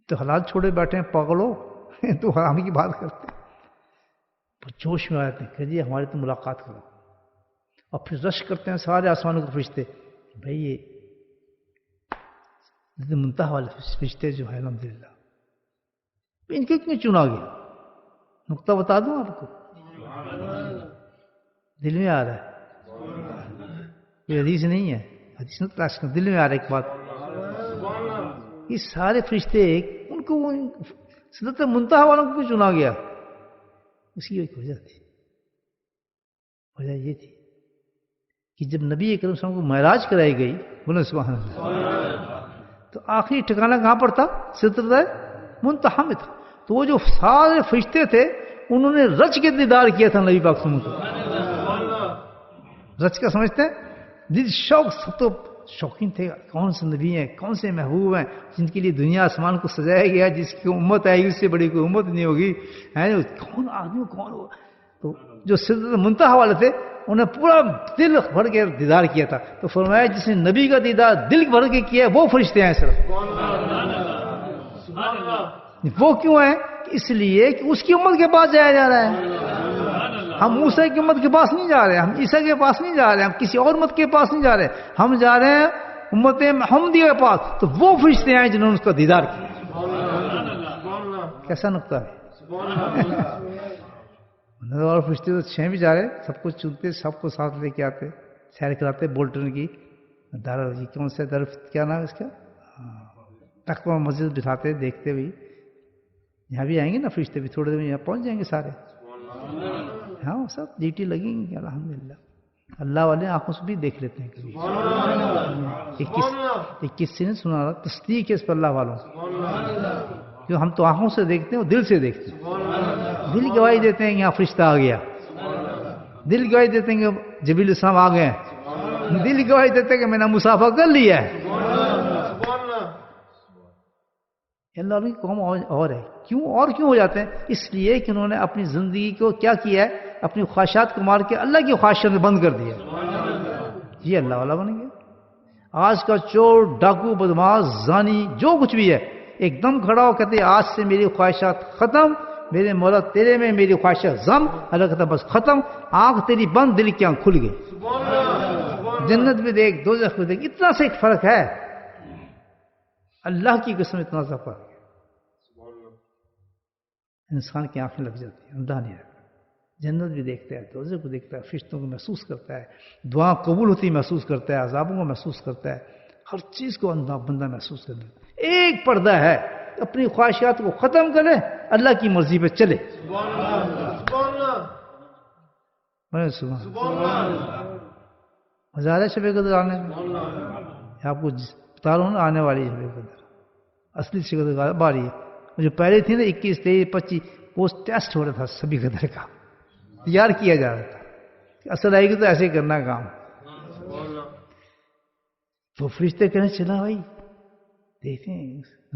تو حلال چھوڑے بیٹھے ہیں پاگلو, تو حرام کی بات کرتے ہیں. جوش میں آتے ہیں کہ جی ہماری تو ملاقات کرو، اور پھر رش کرتے ہیں سارے آسمانوں کے فرشتے، بھائی یہ منتہا والے فرشتے جو ہے الحمدللہ ان کے کیوں چنا گیا؟ نقطہ بتا دوں آپ کو، دل میں آ رہا ہے، یہ حدیث نہیں ہے، حدیث میں تلاش کر، دل میں آ رہا ہے ایک بات، یہ سارے فرشتے ان کو سدرۃ منتہا والوں کو کیوں چنا گیا؟ اس کی ایک وجہ تھی، وجہ یہ تھی کہ جب نبی کریم صلی اللہ علیہ وسلم کو معراج کرائی گئی، بولے سبحان اللہ، تو آخری ٹھکانہ کہاں پر تھا؟ سدرۃ منتہا میں تھا، تو وہ جو سارے فرشتے تھے انہوں نے رچ کے دیدار کیا تھا نبی پاک صلی اللہ علیہ وسلم کو، رچ کا سمجھتے ہیں؟ دل شوق، سب تو شوقین تھے کون سے نبی ہیں، کون سے محبوب ہیں جن کے لیے دنیا آسمان کو سجایا گیا، جس کی امت آئے گی اس سے بڑی کوئی امت نہیں ہوگی، کون آدمی کون ہو؟ تو جو سدرۃ منتہا والے تھے انہیں پورا دل بھر کے دیدار کیا تھا، تو فرمایا جس نے نبی کا دیدار دل بھر کے کیا وہ فرشتے ہیں صرف، وہ کیوں ہیں؟ اس لیے کہ اس کی امت کے پاس جایا جا رہا ہے، ہم موسیٰ کی امت کے پاس نہیں جا رہے، ہم عیسیٰ کے پاس نہیں جا رہے، ہم کسی اور امت کے پاس نہیں جا رہے، ہم جا رہے ہیں امت محمدی کے پاس، تو وہ فرشتے ہیں جنہوں نے اس کا دیدار کیا۔ کیسا نقطہ ہے؟ اور فرشتے تو 6 بھی جا رہے، سب کو چنتے، سب کو ساتھ لے کے آتے، سیر کراتے بولٹن کی کون سے در، کیا نام ہے اس کا، تقوی مسجد بٹھاتے، دیکھتے بھی یہاں بھی آئیں گے نا فرشتے بھی، تھوڑے دیر میں یہاں پہنچ جائیں گے سارے، ہاں سب ڈیوٹی لگیں گی الحمدللہ، اللہ والے آنکھوں سے بھی دیکھ لیتے ہیں کبھی، ایک کس سے نہیں سنا رہا، تصدیق ہے اس پر اللہ والوں، جو ہم تو آنکھوں سے دیکھتے ہیں وہ دل سے دیکھتے ہیں، دل گواہی دیتے ہیں کہ یہاں فرشتہ آ گیا، دل گواہی دیتے ہیں کہ جبریل السلام آ گئے، دل گواہی دیتے ہیں کہ میں نے مصافحہ کر لیا ہے۔ اللہ کی قوم اور ہے، کیوں ہو جاتے ہیں؟ اس لیے کہ انہوں نے اپنی زندگی کو کیا کیا ہے، اپنی خواہشات کو مار کے اللہ کی خواہشات میں بند کر دیا، یہ اللہ والا بن گیا۔ آج کا چور، ڈاکو، بدماش، زانی، جو کچھ بھی ہے، ایک دم کھڑا ہو کہتے آج سے میری خواہشات ختم، میرے مولا تیرے میں میری خواہشات ضم، اللہ کہتا بس ختم، آنکھ تیری بند، دل کی آنکھ کھل گئی، جنت بھی دیکھ، دوزخ بھی دیکھ، اتنا سے ایک فرق ہے، اللہ کی قسم اتنا سا فرق ہے، انسان کی آنکھیں لگ جاتی ہیں، اندھا نہیں رہتا، جنت بھی دیکھتا ہے، دوزخ کو دیکھتا ہے، فرشتوں کو محسوس کرتا ہے، دعا قبول ہوتی محسوس کرتا ہے، عذابوں کو محسوس کرتا ہے، ہر چیز کو بندہ محسوس کرتا ہے۔ ایک پردہ ہے، اپنی خواہشات کو ختم کرے، اللہ کی مرضی پہ چلے، مزہ آ رہا ہے شب قدر آنے میں، آپ کو بتا رہا ہوں نا، آنے والی شب قدر، اصلی شب قدر باری ہے، جو پہلے تھی نا 21، 23، 25، وہ ٹیسٹ ہو رہا تھا سبھی قدر کا، تیار کیا جا رہا تھا کہ اصل آئے گی تو ایسے کرنا کام، تو فرشتے کہنے چلا بھائی دیکھیں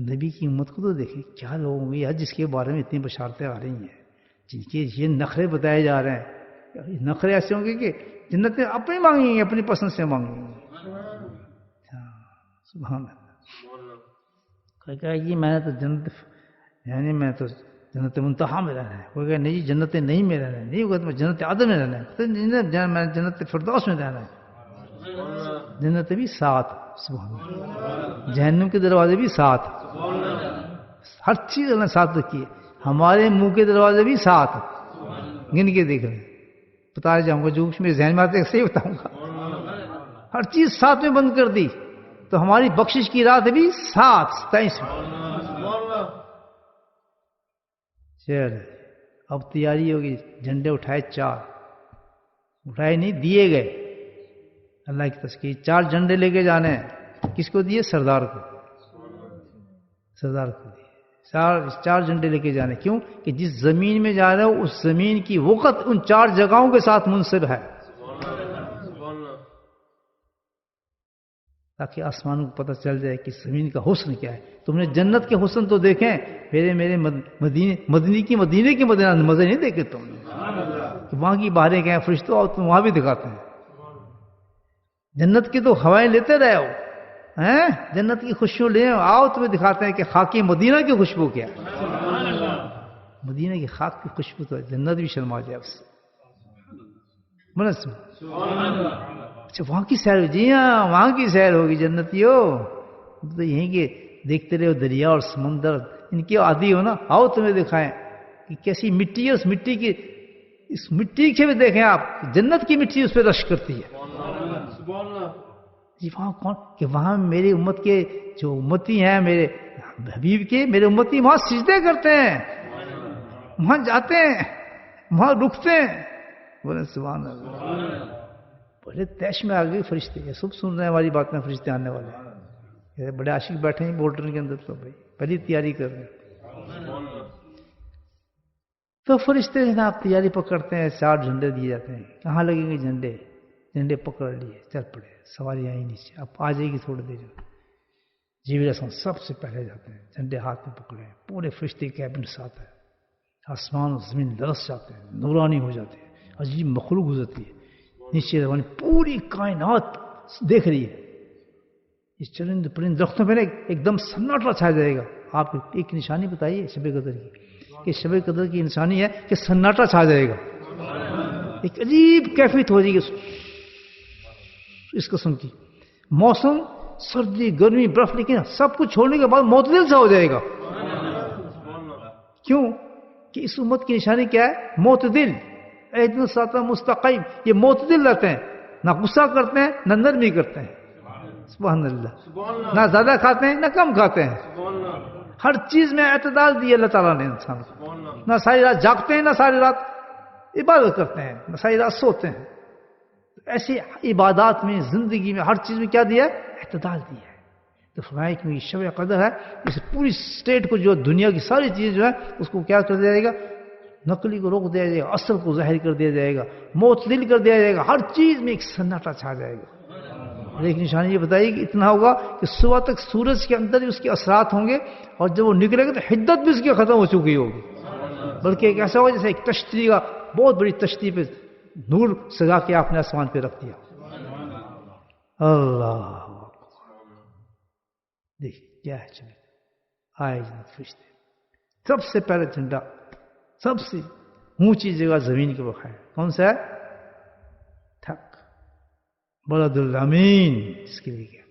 نبی کی امت کو تو دیکھیں کیا لوگ ہوں گے یار جس کے بارے میں اتنی بشارتیں آ رہی ہیں، جن کے یہ نخرے بتائے جا رہے ہیں، نخرے ایسے ہوں گے کہ جنتیں اپنی مانگیں گے، اپنی پسند سے مانگیں گے، سبحان اللہ، کہا جی میں نے تو جنت، یعنی میں تو جنت منتہا میں رہنا ہے، کوئی کہا نہیں جی جنت نہیں میں رہنا ہے، نہیں ہوگا تو میں جنت عدن میں رہنا ہے، میں جنت فردوس میں رہنا ہے، جنت بھی 7، سبحان اللہ، جہنم کے دروازے بھی 7، ہر چیز اللہ نے 7 رکھی ہے، ہمارے منہ کے دروازے بھی 7، گن کے دیکھ رہے ہیں، بتا جاؤں گا جو کچھ میرے ذہن میں آتے صحیح بتاؤں گا، ہر چیز 7 میں بند کر دی، تو ہماری بخشش کی رات بھی 7، 27 میں، چل اب تیاری ہوگی، جھنڈے اٹھائے 4، اٹھائے نہیں دیے گئے، اللہ کی تذکیر، 4 جھنڈے لے کے جانے ہیں، کس کو دیے؟ سردار کو، سردار کو دیے، 4 جھنڈے لے کے جانے، کیوں کہ جس زمین میں جا رہے ہو اس زمین کی وقت ان 4 جگہوں کے ساتھ منسب ہے، تاکہ آسمانوں کو پتہ چل جائے کہ زمین کا حسن کیا ہے، تم نے جنت کے حسن تو دیکھیں، میرے مدینے کی مدینہ مزے نہیں دیکھے تم نے، وہاں کی بہاریں کہیں فرشتوں آؤ تم وہاں بھی دکھاتے ہیں، جنت کی تو ہوائیں لیتے رہے ہو، جنت کی خوشبو لے آؤ تمہیں دکھاتے ہیں کہ خاک مدینہ کی خوشبو کیا ہے، مدینہ کی خاک کی خوشبو تو جنت بھی شرما جائے اس سے. اچھا وہاں کی سیر. جی ہاں وہاں کی سیر ہوگی جنتیوں. تو یہیں کے دیکھتے رہے ہو دریا اور سمندر, ان کے عادی ہو نا. آؤ تمہیں دکھائیں کہ کیسی مٹی ہے. اس مٹی کی, اس مٹی کے بھی دیکھیں آپ, جنت کی مٹی اس پہ رش کرتی ہے. جی وہاں کون کہ وہاں میری امت کے جو امتی ہیں میرے حبیب کے, میرے امتی وہاں سجدے کرتے ہیں, وہاں جاتے ہیں, وہاں رکتے ہیں. بولے سبحان اللہ. بڑے تیش میں آ گئے فرشتے. یہ سب سن رہے ہیں ہماری بات میں, فرشتے آنے والے ہیں. بڑے عاشق بیٹھے ہیں بولٹن کے اندر. تو بھائی پہلی تیاری کر رہے ہیں. تو فرشتے جناب تیاری پکڑتے ہیں. 4 جھنڈے دیے جاتے ہیں. کہاں لگیں گے جھنڈے؟ جھنڈے پکڑ لیے, چل پڑے. سواری آئی نیچے, اب آ جائے گی تھوڑی دیر. جبریل اسلام سب سے پہلے جاتے ہیں, جھنڈے ہاتھ میں پکڑے ہیں. پورے فرشتے کیبن ساتھ ہے. آسمان و زمین لرس جاتے ہیں, نورانی ہو جاتے ہیں. عجیب مخلوق گزرتی ہے نیچے. روانی پوری کائنات دیکھ رہی ہے. اس چرند پرند درختوں پہ ایک دم سناٹا چھا جائے گا. آپ ایک نشانی بتائیے شب قدر کی, کہ شب قدر کی نشانی ہے کہ سناٹا چھا جائے گا. ایک عجیب کیفیت ہو جائے گی اس قسم کی. موسم سردی گرمی برف, لیکن سب کچھ چھوڑنے کے بعد معتدل سا ہو جائے گا. کیوں کہ اس امت کی نشانی کیا ہے؟ معتدل. اہدنا الصراط المستقیم. یہ معتدل رہتے ہیں, نہ غصہ کرتے ہیں نہ نرمی کرتے ہیں. سبحان اللہ. نہ زیادہ کھاتے ہیں نہ کم کھاتے ہیں. ہر چیز میں اعتدال دی اللہ تعالیٰ نے انسان کو. نہ ساری رات جاگتے ہیں نہ ساری رات عبادت کرتے ہیں, نہ ساری رات سوتے ہیں. ایسی عبادات میں, زندگی میں, ہر چیز میں کیا دیا ہے؟ اعتدال دیا ہے. تو فرمایا کہ یہ شب قدر ہے, اس پوری اسٹیٹ کو, جو دنیا کی ساری چیز جو ہے اس کو کیا کر دیا جائے گا؟ نقلی کو روک دیا جائے گا, اصل کو ظاہر کر دیا جائے گا, معتدل کر دیا جائے گا. ہر چیز میں ایک سناٹا چھا جائے گا. اور ایک نشانی یہ بتائیے کہ اتنا ہوگا کہ صبح تک سورج کے اندر ہی اس کے اثرات ہوں گے, اور جب وہ نکلے گا تو حدت بھی اس کی ختم ہو چکی ہوگی. بلکہ ایک ایسا ہوگا جیسے ایک تشتی کا, بہت بڑی تشتی پہ نور سجا کے آپ نے آسمان پہ رکھ دیا. اللہ دیکھیے کیا ہے. چلے آئے جنت فرشتے. سب سے پہلے جھنڈا سب سے اونچی جگہ زمین کے اوپر ہے. کون سا ہے؟ تھک بلد الامین, جس کے لیے کیا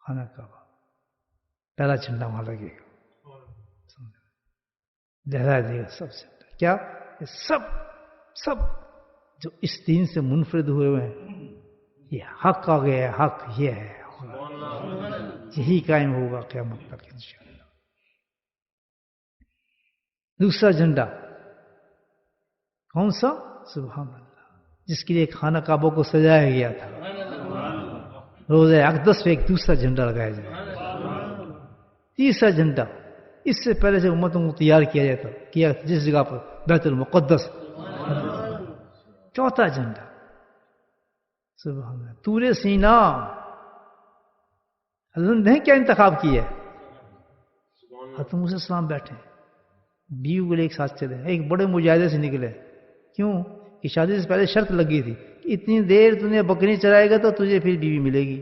خانہ کعبہ. پہلا جھنڈا وہاں لگے گا, لہرا دے گا سب سے. کیا یہ سب جو اس دین سے منفرد ہوئے ہیں, یہ حق آ گیا ہے. حق یہ ہے, یہی قائم ہوگا قیامت تک انشاءاللہ. دوسرا جھنڈا کون سا؟ سبحان اللہ, جس کے لیے خانہ کعبہ کو سجایا گیا تھا. روزہ اقدس پہ ایک دوسرا جھنڈا لگایا جائے. تیسرا جھنڈا اس سے پہلے سے امتوں کو تیار کیا جاتا, کیا جس جگہ پر بیت المقدس. چوتھا جھنڈا سبحان اللہ, طور سینا. اللہ نے کیا انتخاب کیا ہے؟ حضرت موسیٰ علیہ السلام بیٹھے, بیوی کو لے ایک ساتھ چلے. ایک بڑے مجاہدے سے نکلے. کیوں کہ شادی سے پہلے شرط لگی تھی, اتنی دیر تم نے بکری چرائے گا تو تجھے پھر بیوی ملے گی.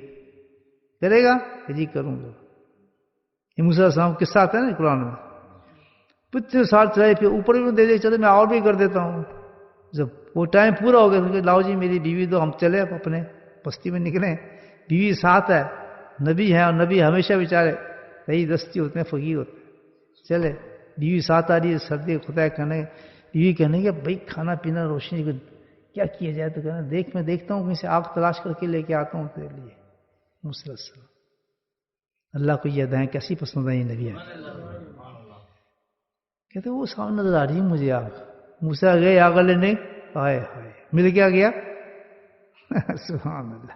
کرے گا کہ جی کروں گا. یہ موسیٰ علیہ السلام کے ساتھ ہے نا قرآن میں. اتنے سال چلائے, پھر اوپر بھی دے دے, چلے میں اور بھی کر دیتا ہوں. جب وہ ٹائم پورا ہو گیا تو لاؤ جی میری بیوی دو, ہم چلے اپنے بستی میں نکلیں. بیوی ساتھ ہے, نبی ہے, اور نبی ہمیشہ بیچارے صحیح دستی ہوتے ہیں, فقیر ہوتے ہیں. چلے بیوی ساتھ آ رہی ہے, سردی خدا کہنے, بیوی کہنے کہ بھائی کھانا پینا روشنی کو کیا کیا جائے. تو کہنا دیکھ میں دیکھتا ہوں کہیں سے آگ تلاش کر کے لے کے آتا ہوں تیرے لیے. موسیٰ علیہ السلام, اللہ کو یہ ادائیں کیسی پسند آئی نبی آئے. کہتے وہ سامنے نظر آ رہی ہے مجھے آگ. موسیٰ گئے آگ لینے, ہائے ہائے مل کیا گیا. سبحان اللہ.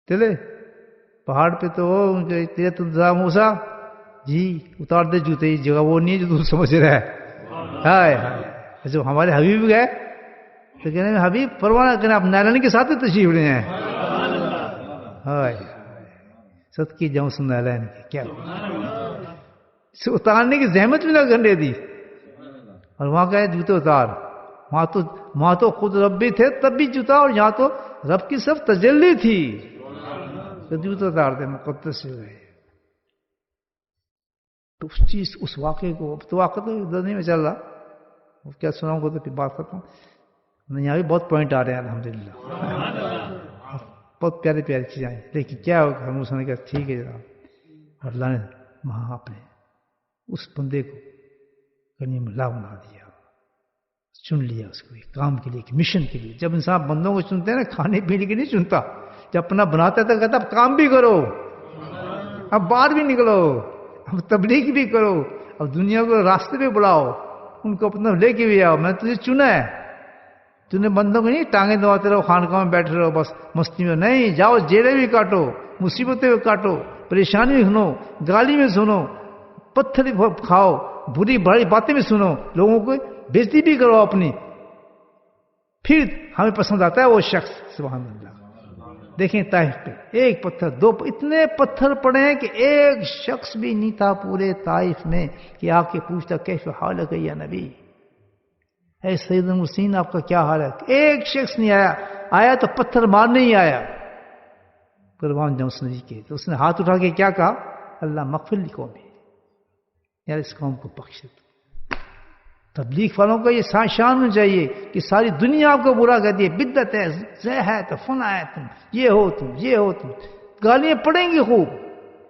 چلے پہاڑ پہ تو تیرے تو موسیٰ جی اتار دے جوتے, جگہ وہ نہیں ہے جو تو سمجھ رہا ہے. ہائے ہائے, جو ہمارے حبیب گئے تو کہنے میں حبیب پروانہ کہنا آپ نائلن کے ساتھ تشریف لے ہیں. ہائے ست کی جاؤں سن نائلن کی کیا اسے اتارنے کی زحمت بھی نہ کرنے دی. اور وہاں کہے جوتے اتار. وہاں تو خود رب بھی تھے تب بھی جوتا, اور یہاں تو رب کی صرف تجلی تھی تو جوتے اتار دے مقدس سے گئے. تو اس چیز اس واقعے کو، اب تو واقعہ تو ادھر نہیں میں چل رہا، وہ کیا سناؤں گا تو پھر بات کرتا ہوں. یہاں بھی بہت پوائنٹ آ رہے ہیں الحمدللہ، بہت پیاری پیاری چیزیں آئی. لیکن کیا ہوگا، ہم اس نے کہا ٹھیک ہے جناب. اللہ نے وہاں اپنے اس بندے کو کلیم اللہ بنا دیا، چن لیا اس کو ایک کام کے لیے، ایک مشن کے لیے. جب انسان بندوں کو چنتے ہیں نا، کھانے پینے کے نہیں چنتا. جب اپنا بناتا ہے تو کہتا اب کام بھی کرو، اب باہر بھی نکلو، اب تبلیغ بھی کرو، اب دنیا کو راستے پہ بلاؤ، ان کو اپنا لے کے بھی آؤ. میں تجھے چنا ہے. تو نے بندوں کو نہیں ٹانگیں دباتے رہو، خانقاہ میں بیٹھے رہو بس مستی میں. نہیں، جاؤ جیلیں بھی کاٹو، مصیبتیں بھی کاٹو، پریشانی بھی سنو، گالی بھی سنو، پتھر بھی کھاؤ، بری بڑی باتیں بھی سنو، لوگوں کو بےزتی بھی کرو اپنی. پھر ہمیں پسند آتا ہے وہ شخص. سبحان اللہ. دیکھیں طائف پہ ایک پتھر، دو اتنے پتھر پڑے ہیں کہ ایک شخص بھی نہیں تھا پورے طائف میں کہ آ کے پوچھتا کیف حالک یا نبی، اے سید المرسلین آپ کا کیا حال ہے. ایک شخص نہیں آیا. آیا تو پتھر مارنے ہی آیا. قربان جاؤں اس نبی کے. تو اس نے ہاتھ اٹھا کے کیا کہا، اللہ مغفر لی قومی، یار اس قوم کو بخش دے. تبلیغ والوں کا یہ شان ہونا چاہیے کہ ساری دنیا آپ کو برا کہتی ہے، بدعت ہے، زہ ہے، تو فنا ہے، تم یہ ہو، تم یہ ہو، تم. گالیاں پڑیں گی خوب،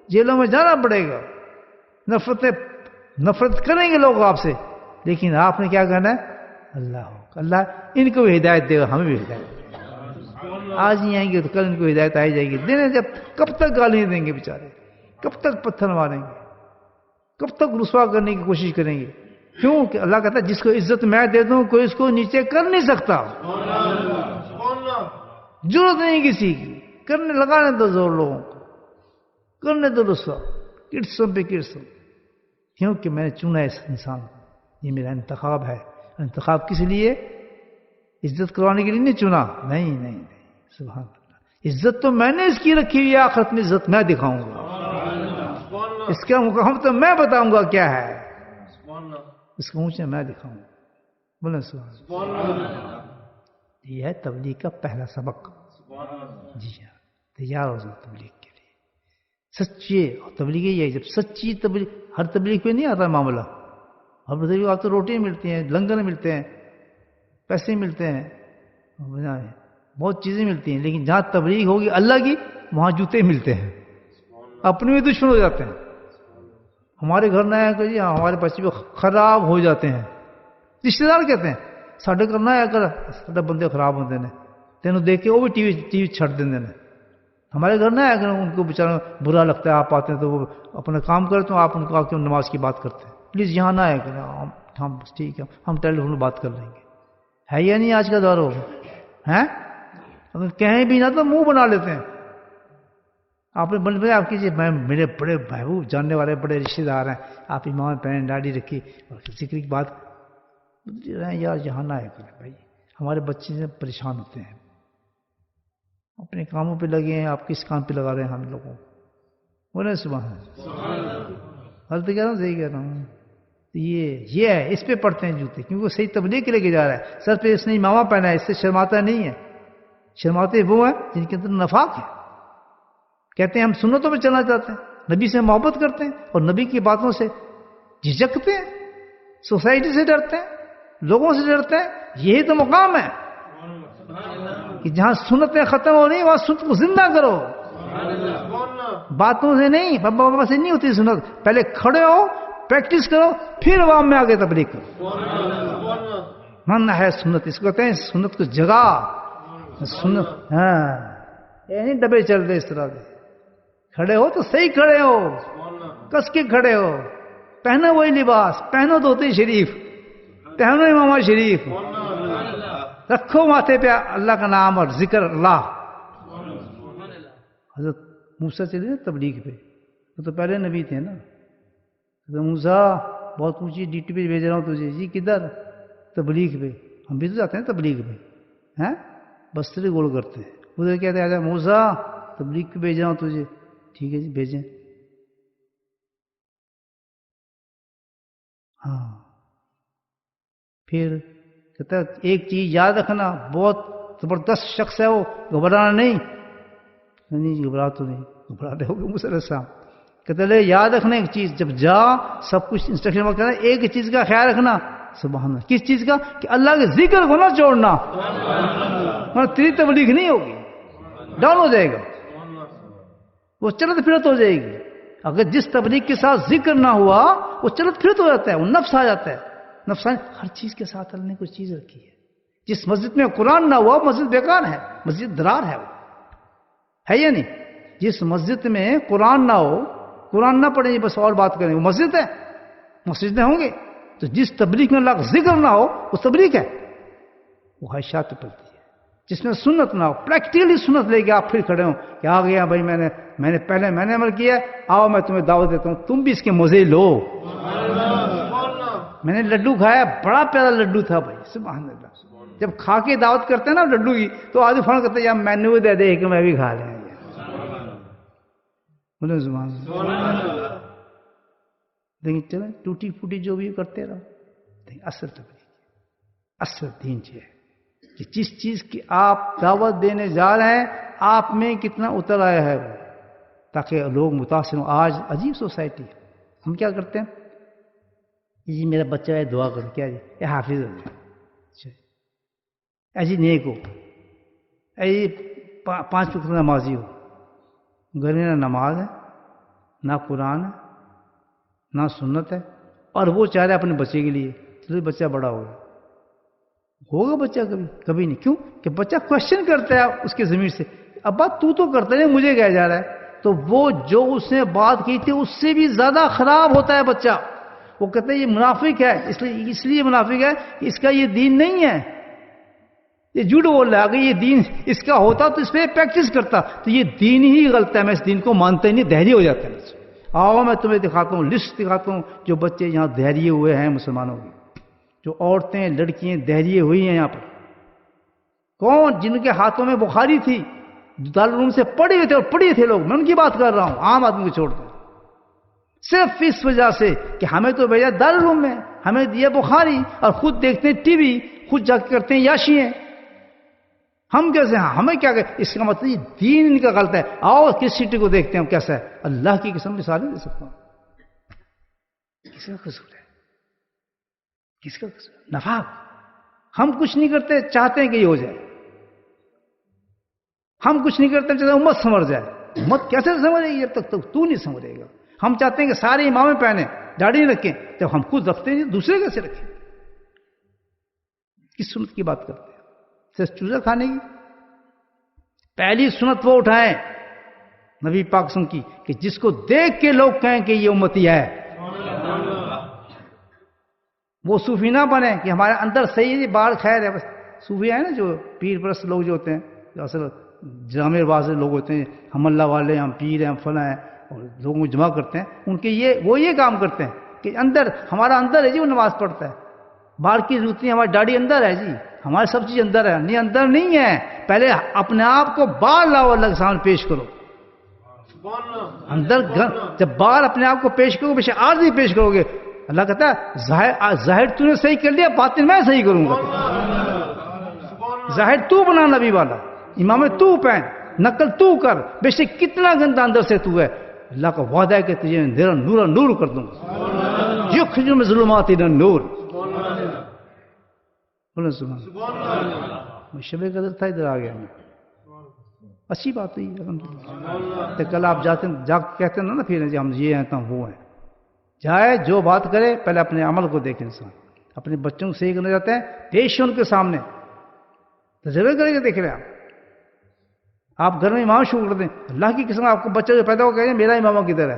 جیلوں میں جانا پڑے گا، نفرت کریں گے لوگ آپ سے. لیکن آپ نے کیا کہنا ہے، اللہ ہو. اللہ ان کو بھی ہدایت دے گا، ہمیں بھی ہدایت دے گا. آج نہیں آئیں گے تو کل ان کو ہدایت آئی جائے گی. دینے جب کب تک گالیاں دیں گے بیچارے، کب تک پتھر ماریں گے، کب تک رسوا کرنے کی کوشش کریں گے. کیوں کہ اللہ کہتا ہے جس کو عزت میں دے دوں کوئی اس کو نیچے کر نہیں سکتا. ضرورت نہیں کسی کی کرنے، لگانے دو زور لوگوں کو، کرنے دو رسوا، کرسوں پہ کرسوں. کیونکہ میں نے چنا اس انسان کو، یہ میرا انتخاب ہے. انتخاب کس لیے؟ عزت کروانے کے لیے نہیں چنا. نہیں نہیں نہیں، سبحان اللہ. عزت تو میں نے اس کی رکھی ہوئی ہے، آخرت میں عزت میں دکھاؤں گا. اس کا مقام تو میں بتاؤں گا کیا ہے، اس کو اونچے میں دکھاؤں گا. بولے سبحان اللہ. یہ ہے تبلیغ کا پہلا سبق. جی ہاں، تیار ہو جاؤ تبلیغ کے لیے. سچی تبلیغ یہ ہے، جب سچی تبلیغ، ہر تبلیغ پہ نہیں آتا معاملہ. ہر تبلیغ آپ تو روٹیاں ملتی ہیں، لنگر ملتے ہیں، پیسے ملتے ہیں، بہت چیزیں ملتی ہیں. لیکن جہاں تبلیغ ہوگی اللہ کی، وہاں جوتے ملتے ہیں، اپنے بھی دشمن ہو جاتے ہیں. ہمارے گھر نہ آیا کر جی، ہمارے بچے بھی خراب ہو جاتے ہیں. رشتے دار کہتے ہیں ساڈے گھر نہ آیا کر، ساڈے بندے خراب ہوتے ہیں، تینوں دیکھ کے وہ بھی ٹی وی چھڑ دیں. ہمارے گھر نہ آیا کر، ان کو بیچاروں برا لگتا ہے. آپ آتے ہیں تو وہ اپنا کام کرتے ہیں، آپ ان کو آ کے نماز کی بات کرتے ہیں. پلیز یہاں نہ آیا کر. ہم ٹھیک ہے، ہم ٹیلی فون میں بات کر لیں گے. ہے یا نہیں آج کا دور ہو ہیں؟ اگر کہیں بھی نہ تو منہ بنا لیتے ہیں. آپ نے بن آپ کیجیے، میں میرے بڑے محبوب جاننے والے بڑے رشتے دار ہیں، آپ امام پہن داڑھی رکھی اور ذکر کی بات یار یہاں نہ آیا کریں بھائی. ہمارے بچے سے پریشان ہوتے ہیں، اپنے کاموں پہ لگے ہیں. آپ کس کام پہ لگا رہے ہیں ہم لوگوں کو؟ بولے سبحان اللہ. غلط کہہ رہا ہوں صحیح کہہ رہا ہوں؟ یہ ہے، اس پہ پڑتے ہیں جوتے، کیونکہ وہ صحیح تبلیغ کے لے کے جا رہا ہے. سر پہ اس نے امامہ پہنا ہے، اس سے شرماتا نہیں ہے. شرماتے وہ ہیں جن کے اندر نفاق ہے. کہتے ہیں ہم سنتوں پہ چلنا چاہتے ہیں، نبی سے محبت کرتے ہیں، اور نبی کی باتوں سے جھجکتے ہیں، سوسائٹی سے ڈرتے ہیں، لوگوں سے ڈرتے ہیں. یہی تو مقام ہے کہ جہاں سنتیں ختم ہو رہی وہاں سنت کو زندہ کرو. باتوں سے نہیں، بابا بابا سے نہیں ہوتی سنت. پہلے کھڑے ہو، پریکٹس کرو، پھر عوام میں آگے تبلیغ کرو. من ہے سنت، اس کو کہتے ہیں سنت کو جگا. سنت ہاں، یہ نہیں ڈبے چلتے اس طرح سے. کھڑے ہو تو صحیح کھڑے ہو، کس کے کھڑے ہو. پہنو وہی لباس، پہنو دھوتی شریف، پہنو امامہ شریف، رکھو ماتھے پہ اللہ کا نام اور ذکر اللہ. حضرت موسیٰ چلے نا تبلیغ پہ، وہ تو پہلے نبی تھے نا. حضرت موسیٰ بہت اونچی ڈیوٹی پہ بھیج رہا ہوں تجھے. جی کدھر؟ تبلیغ پہ. ہم بھی تو جاتے ہیں تبلیغ پہ، ہیں بستری گول کرتے ہیں. ادھر کہتے ہیں حضرت موسیٰ تبلیغ پہ بھیج رہا ہوں تجھے. ٹھیک ہے جی بھیجیں. ہاں پھر کہتا ہے ایک چیز یاد رکھنا، بہت زبردست شخص ہے وہ، گھبرانا نہیں. نہیں گھبرا تو نہیں، گھبرا رہے ہو گے موسیٰ علیہ السلام. کہتے لے یاد رکھنا ایک چیز، جب جا سب کچھ انسٹرکشن میں کرنا، ایک چیز کا خیال رکھنا، سبحان اللہ، کس چیز کا؟ کہ اللہ کے ذکر کو نہ چھوڑنا، ورنہ تیری تبلیغ نہیں ہوگی، ڈاؤن ہو جائے گا، وہ چلت پھرت ہو جائے گی۔ اگر جس تبلیغ کے ساتھ ذکر نہ ہوا وہ چلت پھرت ہو جاتا ہے، وہ نفس آ جاتا ہے، نفس ہر چیز کے ساتھ اللہ نے کوئی چیز رکھی ہے۔ جس مسجد میں قرآن نہ ہوا مسجد بیکار ہے، مسجد درار ہے، وہ ہے یا نہیں؟ جس مسجد میں قرآن نہ ہو، قرآن نہ پڑھیں بس اور بات کریں، وہ مسجد ہے؟ مسجدیں ہوں گے؟ تو جس تبلیغ میں اللہ کا ذکر نہ ہو وہ تبلیغ ہے، وہ خواہشات پہ پلتی ہے۔ جس میں سنت نہ ہو، پریکٹیکلی سنت لے کے آپ پھر کھڑے ہوں کہ آ گیا بھائی، میں نے عمل کیا، آؤ میں تمہیں دعوت دیتا ہوں، تم بھی اس کے مزے لو۔ میں نے لڈو کھایا، بڑا پیارا لڈو تھا بھائی، سبحان اللہ۔ جب کھا کے دعوت کرتے ہیں نا لڈو کی، تو آدمی فون کرتے ہیں یار مینو دے دے کہ میں بھی کھا لیں، بولے سبحان اللہ۔ لیکن چلیں ٹوٹی پھوٹی جو بھی کرتے رہو، لیکن اصل تبلیغ، اصل دین ہے کہ جس چیز کی آپ دعوت دینے جا رہے ہیں آپ میں کتنا اتر آیا ہے وہ، تاکہ لوگ متاثر ہوں۔ آج عجیب سوسائٹی ہے، ہم کیا کرتے ہیں، جی میرا بچہ ہے دعا کرو، کیا جی یہ حافظ ہو جائے، جی نیک ہو، جی 5 وقت نمازی ہو، گھر میں نہ نماز ہے، نہ قرآن ہے، نہ سنت ہے، اور وہ چاہ رہے اپنے بچے کے لیے، چلو بچہ بڑا ہوگا بچہ کبھی نہیں، کیوں کہ بچہ کوشچن کرتا ہے اس کے ضمیر سے، ابا تو کرتا ہے مجھے کہا جا رہا ہے، تو وہ جو اس نے بات کی تھی اس سے بھی زیادہ خراب ہوتا ہے بچہ، وہ کہتے ہیں یہ منافق ہے، اس لیے منافق ہے کہ اس کا یہ دین نہیں ہے، یہ جھوٹ بول رہا ہے، اگر یہ دین اس کا ہوتا تو اس پہ پریکٹس کرتا، تو یہ دین ہی غلط ہے، میں اس دین کو مانتا ہی نہیں، دہری ہو جاتا ہے۔ آؤ میں تمہیں دکھاتا ہوں، لسٹ دکھاتا ہوں جو بچے یہاں دہریے ہوئے ہیں مسلمانوں کی، جو عورتیں لڑکیاں دہریے ہوئی ہیں یہاں پر، کون؟ جن کے ہاتھوں میں بخاری تھی، دارالعلوم سے پڑھے ہوئے تھے، اور پڑھے تھے لوگ، میں ان کی بات کر رہا ہوں، عام آدمی کو چھوڑ دیں، صرف اس وجہ سے کہ ہمیں تو بھیجا دارالعلوم میں، ہمیں دیا بخاری، اور خود دیکھتے ہیں ٹی وی، خود جا کے کرتے ہیں یاشیاں، ہم کیسے ہیں؟ ہمیں کیا کہ اس کا مطلب یہ دین ان کا غلط ہے۔ آؤ کس سٹی کو دیکھتے ہیں کیسا ہے، اللہ کی قسم مثال نہیں دے سکتا ہوں، کس کا قصور ہے، کس کا قصور؟ نفاق۔ ہم کچھ نہیں کرتے، چاہتے ہیں کہ یہ ہو جائے، ہم کچھ نہیں کرتے چاہتے ہیں امت سنور جائے، امت کیسے سنورے گی جب تک تو نہیں سنورے گا؟ ہم چاہتے ہیں کہ سارے امامیں پہنیں، داڑھی رکھیں، جب ہم خود رکھتے ہیں دوسرے کیسے رکھیں؟ کس سنت کی بات کرتے ہیں؟ صرف چوزا کھانے کی؟ پہلی سنت وہ اٹھائیں نبی پاک وسلم کی کہ جس کو دیکھ کے لوگ کہیں کہ یہ امتی ہے، وہ صوفی نہ بنے کہ ہمارے اندر صحیح باہر خیر ہے، بس صوفی ہے نا جو پیر پرست لوگ جو ہوتے ہیں، جو اصل جامع باز لوگ ہوتے ہیں، ہم اللہ والے، ہم پیر ہیں، ہم فلاں ہیں، اور لوگوں کو جمع کرتے ہیں، ان کے وہ یہ کام کرتے ہیں کہ اندر ہمارا اندر ہے جی، وہ نماز پڑھتا ہے، باہر کی جوتی ہماری داڑھی اندر ہے جی، ہماری سب چیز اندر ہے، نہیں اندر نہیں ہے، پہلے اپنے آپ کو باہر لاؤ، اللہ کے سامنے پیش کرو، اندر جب باہر اپنے آپ کو پیش کرو گے، عارضی پیش کرو گے، اللہ کہتا ہے ظاہر تو نے صحیح کر لیا، باطن میں صحیح کروں گا، ظاہر تو بنا نبی والا، امام تو پہن، نقل تو کر، بے شک کتنا گندا اندر سے تو ہے، اللہ کا وعدہ ہے کہ تجھے نور نور کر دوں گا، یخرج من الظلمات الی النور، بولے سبحان اللہ۔ میں شب قدر تھا، ادھر آ گیا میں، اچھی بات ہوئی الحمدللہ۔ تو کل آپ جا کہتے ہیں نا پھر جی ہم یہ ہیں تو وہ ہیں، جائے جو بات کرے پہلے اپنے عمل کو دیکھیں، انسان اپنے بچوں کو صحیح کرنا چاہتے ہیں، پیش ان کے سامنے تجربے کریں گے، دیکھ رہے ہیں آپ گھر میں امام شروع کر دیں، اللہ کی قسم آپ کو بچہ جو پیدا ہو گیا میرا امامہ کدھر ہے،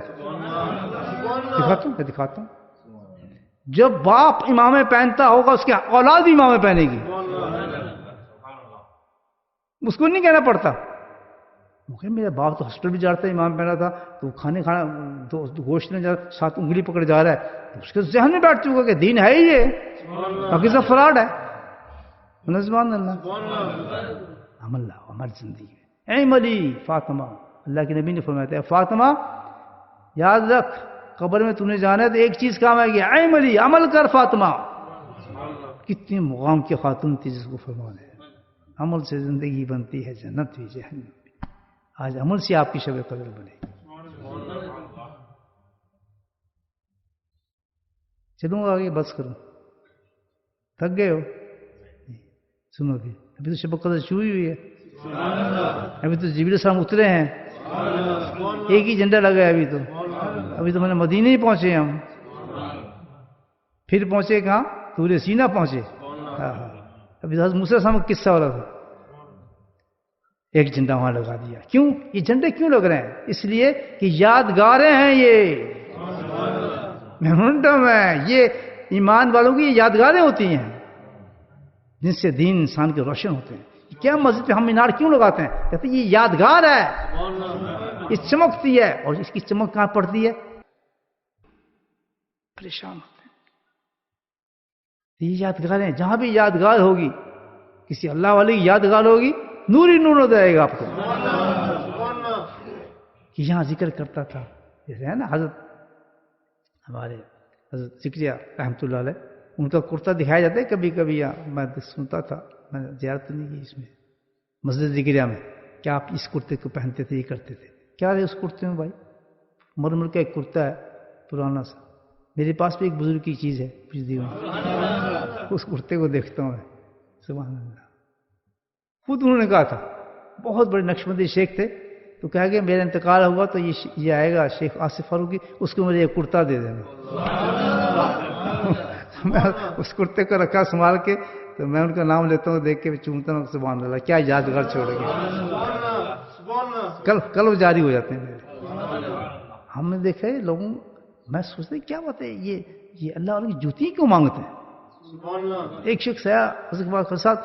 دکھاتا ہوں، جب باپ امامے پہنتا ہوگا اس کی اولاد بھی امامے پہنے گی، اس کو نہیں کہنا پڑتا میرا باپ تو ہاسپٹل بھی جاتا ہے، امام پہنا تھا تو کھانا تو گوشت نہیں جا، ساتھ انگلی پکڑ جا رہا ہے، اس کے ذہن میں بیٹھ چکا کہ دین ہے ہی یہ، باقی سب فراڈ ہے۔ سبحان اللہ، عمل لاؤ ہماری زندگی میں، اے ملی فاطمہ، اللہ کے نبی نے فرمایا تھا فاطمہ یاد رکھ قبر میں تو نے جانا ہے تو ایک چیز کام آئے گی، اے ملی عمل کر فاطمہ، کتنی مقام کی خاتون تھی جس کو فرمانا ہے عمل سے زندگی بنتی ہے جنت بھی جہنم بھی، آج عمل سے آپ کی شب قدر بنے گی، چلوں آگے بس کروں؟ تھک گئے ہو؟ سنو بھی، ابھی تو شب قدر شروع ہوئی ہے، ابھی تو جبریل السلام اترے ہیں، ایک ہی جھنڈا لگا ہے ابھی تو میں نے مدینے ہی پہنچے ہم، پھر پہنچے کہاں؟ طور سینا پہنچے. ابھی حضرت موسیٰ علیہ السلام کا قصہ ہو رہا تھا، ایک جھنڈا وہاں لگا دیا. کیوں یہ جھنڈے کیوں لگ رہے ہیں؟ اس لیے کہ یادگاریں ہیں، یہ میمورنڈم ہے، یہ ایمان والوں کی یادگاریں ہوتی ہیں جن سے دین انسان کے روشن ہوتے ہیں. کیا مسجد پہ ہم مینار کیوں لگاتے ہیں؟ کہتے ہیں یہ یادگار ہے، یہ چمکتی ہے، اور اس کی چمک کہاں پڑتی ہے؟ پریشان ہوتے ہیں. یہ یادگاریں، جہاں بھی یادگار ہوگی، کسی اللہ والے کی یادگار ہوگی، نور ہی نور ہو جائے گا آپ کو. کہ یہاں ذکر کرتا تھا، جیسے ہے نا حضرت ہمارے حضرت ذکریہ رحمۃ اللہ علیہ، ان کا کرتا دکھایا جاتا ہے کبھی کبھی، میں سنتا تھا، میں نے زیارت نہیں کی اس میں مسجد ذکریہ میں، کیا آپ اس کرتے کو پہنتے تھے، یہ کرتے تھے؟ کیا ہے اس کرتے میں بھائی؟ مرمر کا ایک کرتا ہے پرانا سا، میرے پاس بھی ایک بزرگ کی چیز ہے بجلی میں، اس کرتے کو دیکھتا ہوں میں، سبحان اللہ. خود انہوں نے کہا تھا، بہت بڑے نقشبندی شیخ تھے، تو کہا کہ میرا انتقال ہوا تو یہ آئے گا شیخ آصف فاروقی، اس کو مجھے ایک کرتا دے دینا. میں اس کرتے کو رکھا سنبھال کے، تو میں ان کا نام لیتا ہوں، دیکھ کے چومتا ہوں، سبحان اللہ کیا یادگار چھوڑ گئے. کل وہ جاری ہو جاتے ہیں میرے. ہم نے دیکھا ہے لوگوں، میں سوچتا کیا بات ہے، یہ اللہ والوں کی جوتی کیوں مانگتے ہیں؟ ایک شخص ہے حضرت کے ساتھ،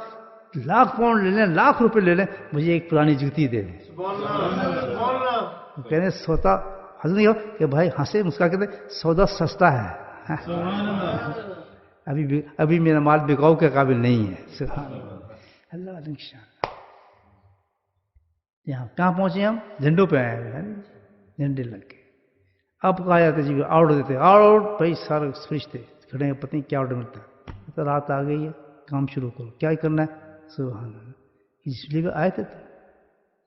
لاکھ پاؤنڈ لے لیں، لاکھ روپے لے لیں، مجھے ایک پرانی جوتی دے دیں. کہنے سوتا حضرت نہیں ہو کہ بھائی ہنسے مسکا کے سودا سستا ہے، ابھی میرا مال بکاؤ کے قابل نہیں ہے. سبحان اللہ علیہ کی شان. یہاں کہاں پہنچے ہم؟ جھنڈوں پہ آئے ہیں، جھنڈے لگ کے. اب کہا جاتا جی آؤٹ دیتے، آؤٹ بھائی، سارے فرشتے کھڑے ہیں، پتہ نہیں کیا آؤٹ ملتا ہے. رات آ گئی ہے، کام شروع کرو، کیا کرنا ہے؟ سبحان اللہ. اس لیے آئے تھے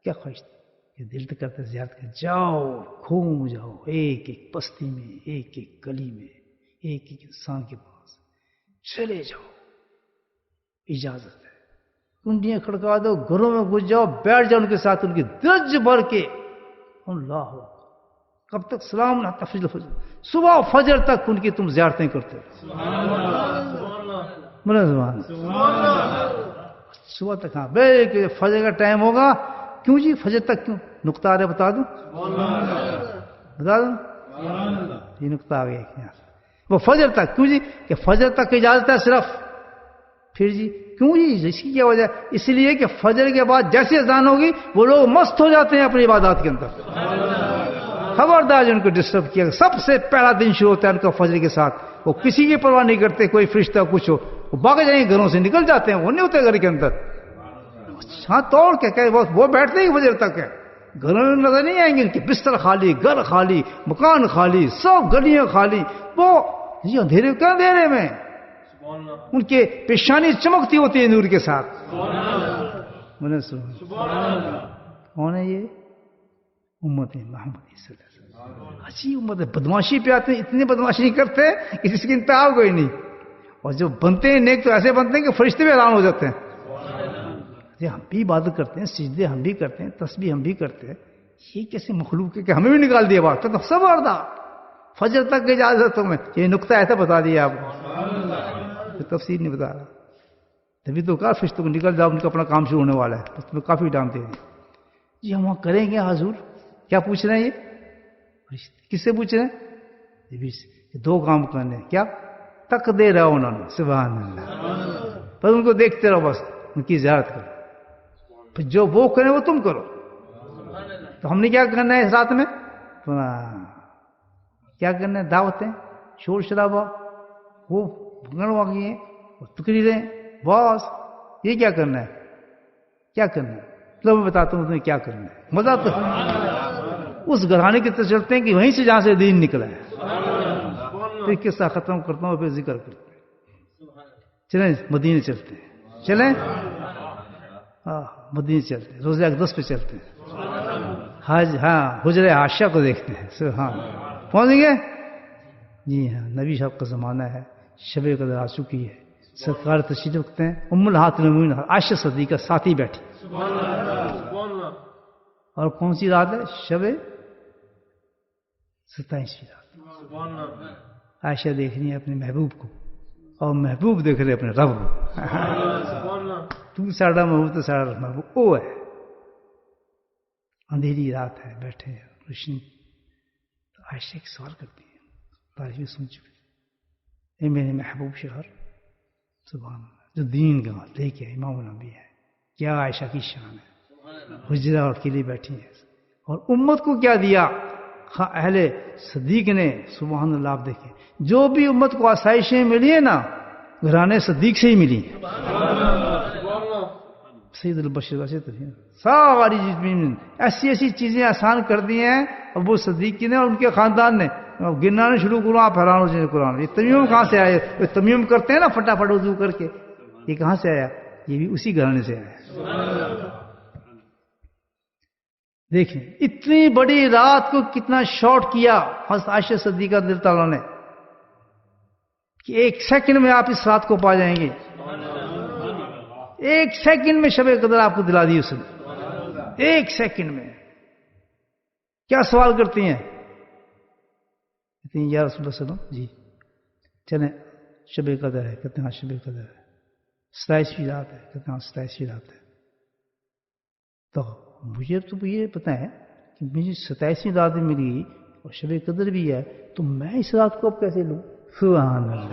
کیا خواہش تھی کہ دل تو کرتے زیارت کر جاؤ، گھوم جاؤ، ایک ایک بستی میں، ایک ایک گلی میں، ایک ایک انسان کے پاس چلے جاؤ. اجازت ہے، کنڈیاں کھڑکا دو، گھروں میں گھس جاؤ، بیٹھ جاؤ ان کے ساتھ، ان کی درج بھر کے. اللہ کب تک؟ سلام تفضیل صبح فجر تک ان کی تم زیارتیں کرتے ہو. صبح تک. ہاں بے فجر کا ٹائم ہوگا. کیوں جی فجر تک کیوں؟ نقطہ آ رہا ہے، بتا دوں یہ نقطہ آ گیا وہ فجر تک. کیوں جی؟ کہ فجر تک اجازت ہے صرف. پھر جی کیوں جی؟ اس کی کیا وجہ؟ اس لیے کہ فجر کے بعد جیسے اذان ہوگی وہ لوگ مست ہو جاتے ہیں اپنی عبادات کے اندر. خبردار جن کو ڈسٹرب کیا. سب سے پہلا دن شروع ہوتا ہے ان کا فجر کے ساتھ. وہ کسی کی پرواہ نہیں کرتے، کوئی فرشتہ کچھ ہو، وہ بھاگ جائیں گے، گھروں سے نکل جاتے ہیں، وہ نہیں ہوتے گھر کے اندر. ہاں توڑ کے کہ وہ بیٹھتے ہی فجر تک ہے. گھروں میں نظر نہیں آئیں گے، ان کے بستر خالی، گھر خالی، مکان خالی، سب گلیاں خالی. وہ یہ اندھیرے کیا اندھیرے میں ان کے پیشانی چمکتی ہوتی ہے نور کے ساتھ. کون ہے یہ؟ امت محمد صلی اللہ علیہ وسلم. اچھی امت ہے. بدماشی پہ آتے ہیں، اتنی بدماشی نہیں کرتے کہ جس کی انتہا کوئی نہیں. اور جو بنتے ہیں نیک تو ایسے بنتے ہیں کہ فرشتے بھی حیران ہو جاتے ہیں. ہم بھی عبادت کرتے ہیں، سجدے ہم بھی کرتے ہیں، تسبیح ہم بھی کرتے ہیں، یہ کیسے مخلوق ہے کہ ہمیں بھی نکال دیا بات. تو سب اردہ فجر تک کی اجازت میں یہ نقطہ ایسا بتا دیا آپ کو، تفصیل نہیں بتا رہا. تبھی تو کہا فرشتوں کو نکل جاؤ، ان کا اپنا کام شروع ہونے والا ہے. اس میں کافی ڈانتے ہیں جی. ہم وہاں کریں گے حضور؟ کیا پوچھ رہے ہیں یہ؟ کس سے پوچھ رہے ہیں؟ دو کام کرنے. کیا تک دے رہا ہوں انہوں نے؟ سبحان اللہ. بس ان کو دیکھتے رہو، بس ان کی زیارت کرو. پھر جو وہ کریں وہ تم کرو. تو ہم نے کیا کرنا ہے اس رات میں؟ کیا کرنا ہے؟ دعوتیں، شور شرابہ، وہ بھگڑ واقعی تقریریں، بس یہ کیا کرنا ہے؟ کیا کرنا ہے؟ میں بتاتا ہوں تمہیں کیا کرنا ہے. مزہ تو اس گھرانے کی طرف چلتے ہیں کہ وہیں سے جہاں سے دین نکلا ہے. پھر قصہ ختم کرتا ہوں، پھر ذکر کرتے ہیں. چلیں مدینے چلتے ہیں، چلیں مدینے چلتے ہیں، روزہ اقدس پہ چلتے ہیں. حج، ہاں حجر عائشہ کو دیکھتے ہیں. ہاں پہنچ گئے. جی ہاں نبی صاحب کا زمانہ ہے، شب قدر آ چکی ہے، سرکار تشریف رکھتے ہیں، ام الہات المومنین عائشہ صدیقہ ساتھ ہی بیٹھی، اور کون سی رات ہے؟ شب 27ویں رات۔ عائشہ دیکھ رہی ہے اپنے محبوب کو، اور محبوب دیکھ رہے اپنے رب کو۔ تو ساڑا محبوب تو ساڑا محبوب وہ ہے۔ اندھیری رات ہے، بیٹھے ہیں روشنی، تو عائشہ ایک سوال کرتی ہے، تعریفیں سن چکی، اے میرے محبوب شوہر، سبحان اللہ، جو دین کا لے کے امام الانبیاء ہے، کیا عائشہ کی شان ہے، حجرہ اور اکیلی بیٹھی ہے، اور امت کو کیا دیا اہل صدیق نے۔ سبحان اللہ، آپ دیکھیں جو بھی امت کو آسائشیں ملی ہیں نا، گھرانے صدیق سے ہی ملی ہیں۔ سید البشر ساری ایسی ایسی چیزیں آسان کر دی ہیں ابو صدیق کی نے اور ان کے خاندان نے۔ گننا نے شروع کرو، آپ حیران ہو جائیں قرآن، یہ تمیمم کہاں سے آئے؟ تمیمم کرتے ہیں نا فٹافٹ وضو کر کے، یہ کہاں سے آیا؟ یہ بھی اسی گھرانے سے آیا۔ دیکھیں اتنی بڑی رات کو کتنا شارٹ کیا حضرت عائشہ صدیقہ رضی اللہ تعالیٰ نے، کہ ایک سیکنڈ میں آپ اس رات کو پا جائیں گے، ایک سیکنڈ میں شب قدر آپ کو دلا دی اس نے، ایک سیکنڈ میں۔ کیا سوال کرتی ہیں؟ کہتے ہیں یا رسول اللہ صلی اللہ علیہ وسلم جی چلیں شب قدر ہے، کہتے ہیں ہاں شب قدر ہے، 27ویں رات ہے، کہتے ہیں ہاں 27ویں رات ہے۔ تو مجھے تو یہ پتہ ہے کہ مجھے 27ویں رات بھی ملی اور شب قدر بھی ہے، تو میں اس رات کو اب کیسے لوں؟ سبحان اللہ،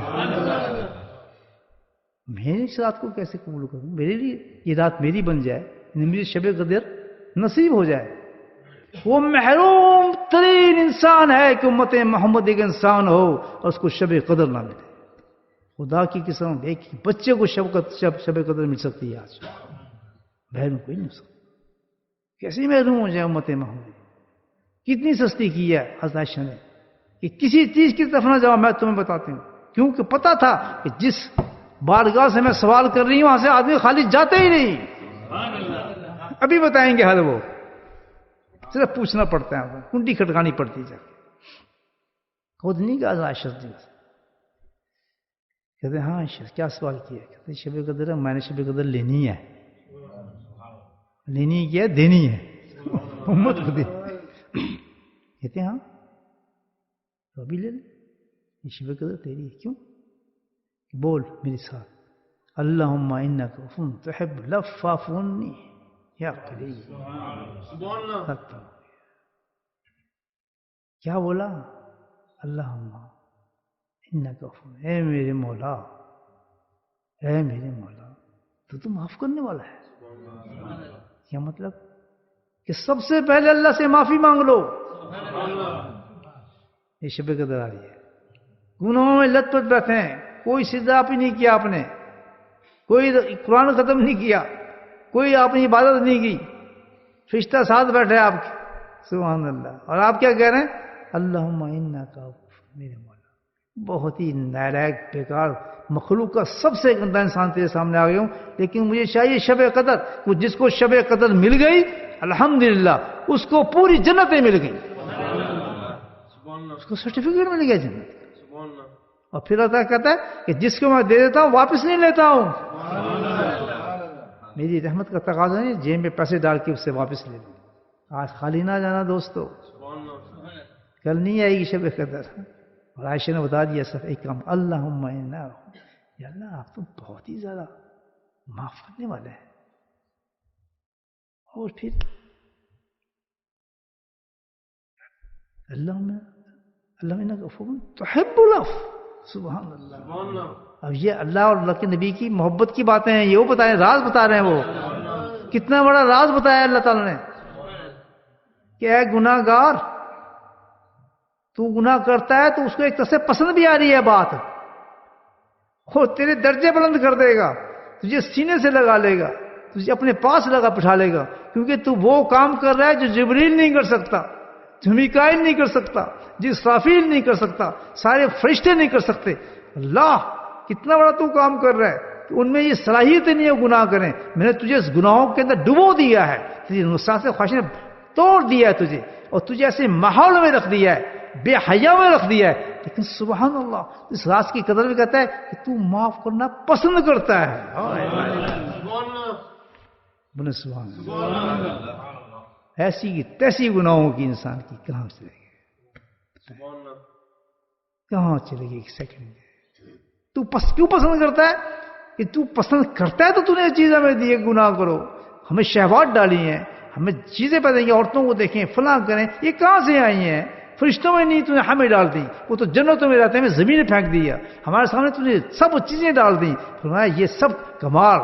میں اس رات کو کیسے قبول کروں؟ میرے لیے یہ رات میری بن جائے، مجھے شب قدر نصیب ہو جائے۔ وہ محروم ترین انسان ہے کہ امت محمد ایک انسان ہو اور اس کو شب قدر نہ ملے۔ خدا کی قسم، ایک بچے کو شب قدر مل سکتی ہے آج، بہن کوئی نہیں ہو سکتا۔ کیسے محروم ہو جائے امت محمد؟ کتنی سستی کی ہے حضرت عائشہ نے کہ کسی چیز کی طرف نہ جاؤ، میں تمہیں بتاتی ہوں، کیونکہ پتا تھا کہ جس بارگاہ سے میں سوال کر رہی ہوں وہاں سے آدمی خالی جاتے ہی نہیں۔ ابھی بتائیں گے حل، وہ صرف پوچھنا پڑتا ہے، کنڈی کھٹکانی پڑتی جا کے۔ خود نہیں کہا عائشہ جی، کہتے ہیں ہاں عائشہ کیا سوال کیا؟ کہتے ہیں شب قدر ہے، میں نے شب قدر لینی ہے، لینی کیا ہے؟ دینی ہے امت کو دے۔ کہتے ہیں ہاں تو ابھی لے لیں، یہ شب قدر تیری ہے۔ کیوں؟ بول میرے ساتھ، اللہم انک عفو تحب العفو فاعف عنی یا کریم۔ کیا بولا؟ اللہم انک عفو، اے میرے مولا، اے میرے مولا تو معاف کرنے والا ہے۔ کیا مطلب؟ کہ سب سے پہلے اللہ سے معافی مانگ لو۔ یہ شب قدر آ رہی ہے، گناہوں میں لت پت بیٹھے ہیں، کوئی سجدہ آپ ہی نہیں کیا آپ نے، کوئی قرآن ختم نہیں کیا، کوئی آپ نے عبادت نہیں کی، فرشتہ ساتھ بیٹھے آپ کے، سبحان اللہ، اور آپ کیا کہہ رہے ہیں؟ اللہم انک عفو، میرے مولا۔ بہت ہی نالائق بیکار مخلوق کا سب سے گندا انسان تیرے سامنے آ گیا ہوں، لیکن مجھے چاہیے شب قدر۔ وہ جس کو شب قدر مل گئی الحمدللہ، اس کو پوری جنتیں مل گئی، اس کو سرٹیفکیٹ مل گیا جنت۔ اور پھر اللہ کہتا ہے کہ جس کو میں دے دیتا ہوں واپس نہیں لیتا ہوں، میری رحمت کا تقاضا نہیں جیب میں پیسے ڈال کے اس سے واپس لے لوں۔ آج خالی نہ جانا دوستو، کل نہیں آئے گی شب قدر۔ اور عائشہ نے بتا دیا صرف ایک کام، اللہم انا، یا اللہ آپ تو بہت ہی زیادہ معاف کرنے والے ہیں۔ اور پھر اللہم انک عفو تحب العفو، سبحان اللہ۔ اب یہ اللہ اور اللہ کے نبی کی محبت کی باتیں ہیں، یہ وہ بتائیں، راز بتا رہے ہیں، وہ کتنا بڑا راز بتایا اللہ تعالیٰ نے کہ اے گناہ گار، تو گناہ کرتا ہے تو اس کو ایک طرح سے پسند بھی آ رہی ہے بات، وہ تیرے درجے بلند کر دے گا، تجھے سینے سے لگا لے گا، تجھے اپنے پاس لگا بٹھا لے گا، کیونکہ تو وہ کام کر رہا ہے جو جبریل نہیں کر سکتا، جو میکائیل نہیں کر سکتا، جو اسرافیل نہیں کر سکتا، سارے فرشتے نہیں کر سکتے۔ اللہ کتنا بڑا تو کام کر رہا ہے کہ ان میں یہ صلاحیت نہیں ہے گناہ کریں، میں نے تجھے اس گناہوں کے اندر ڈبو دیا ہے، تجھے نصرت سے خواہش نے توڑ دیا ہے تجھے، اور تجھے ایسے ماحول میں رکھ دیا ہے بے حیا میں رکھ دیا ہے. لیکن سبحان اللہ اس راز کی قدر بھی کہتا ہے کہ تو معاف کرنا پسند کرتا ہے. بولے سبحان اللہ. ایسی کی تیسی گناہوں کی انسان کی کہاں چلے گی؟ کہاں چلے گی ایک سیکنڈ؟ تو کیوں پسند کرتا ہے؟ کہ تو پسند کرتا ہے تو نے یہ چیز ہمیں دی ہے گناہ کرو. ہمیں شہوات ڈالی ہیں, ہمیں چیزیں پیدا کی, عورتوں کو دیکھیں, فلاں کریں, یہ کہاں سے آئی ہیں؟ فرشتوں میں نہیں, تو نے ہمیں ڈال دی. وہ تو جنتوں میں رہتے ہیں, ہمیں زمین پھینک دیا. ہمارے سامنے تو نے سب چیزیں ڈال دی. فرمایا یہ سب کمال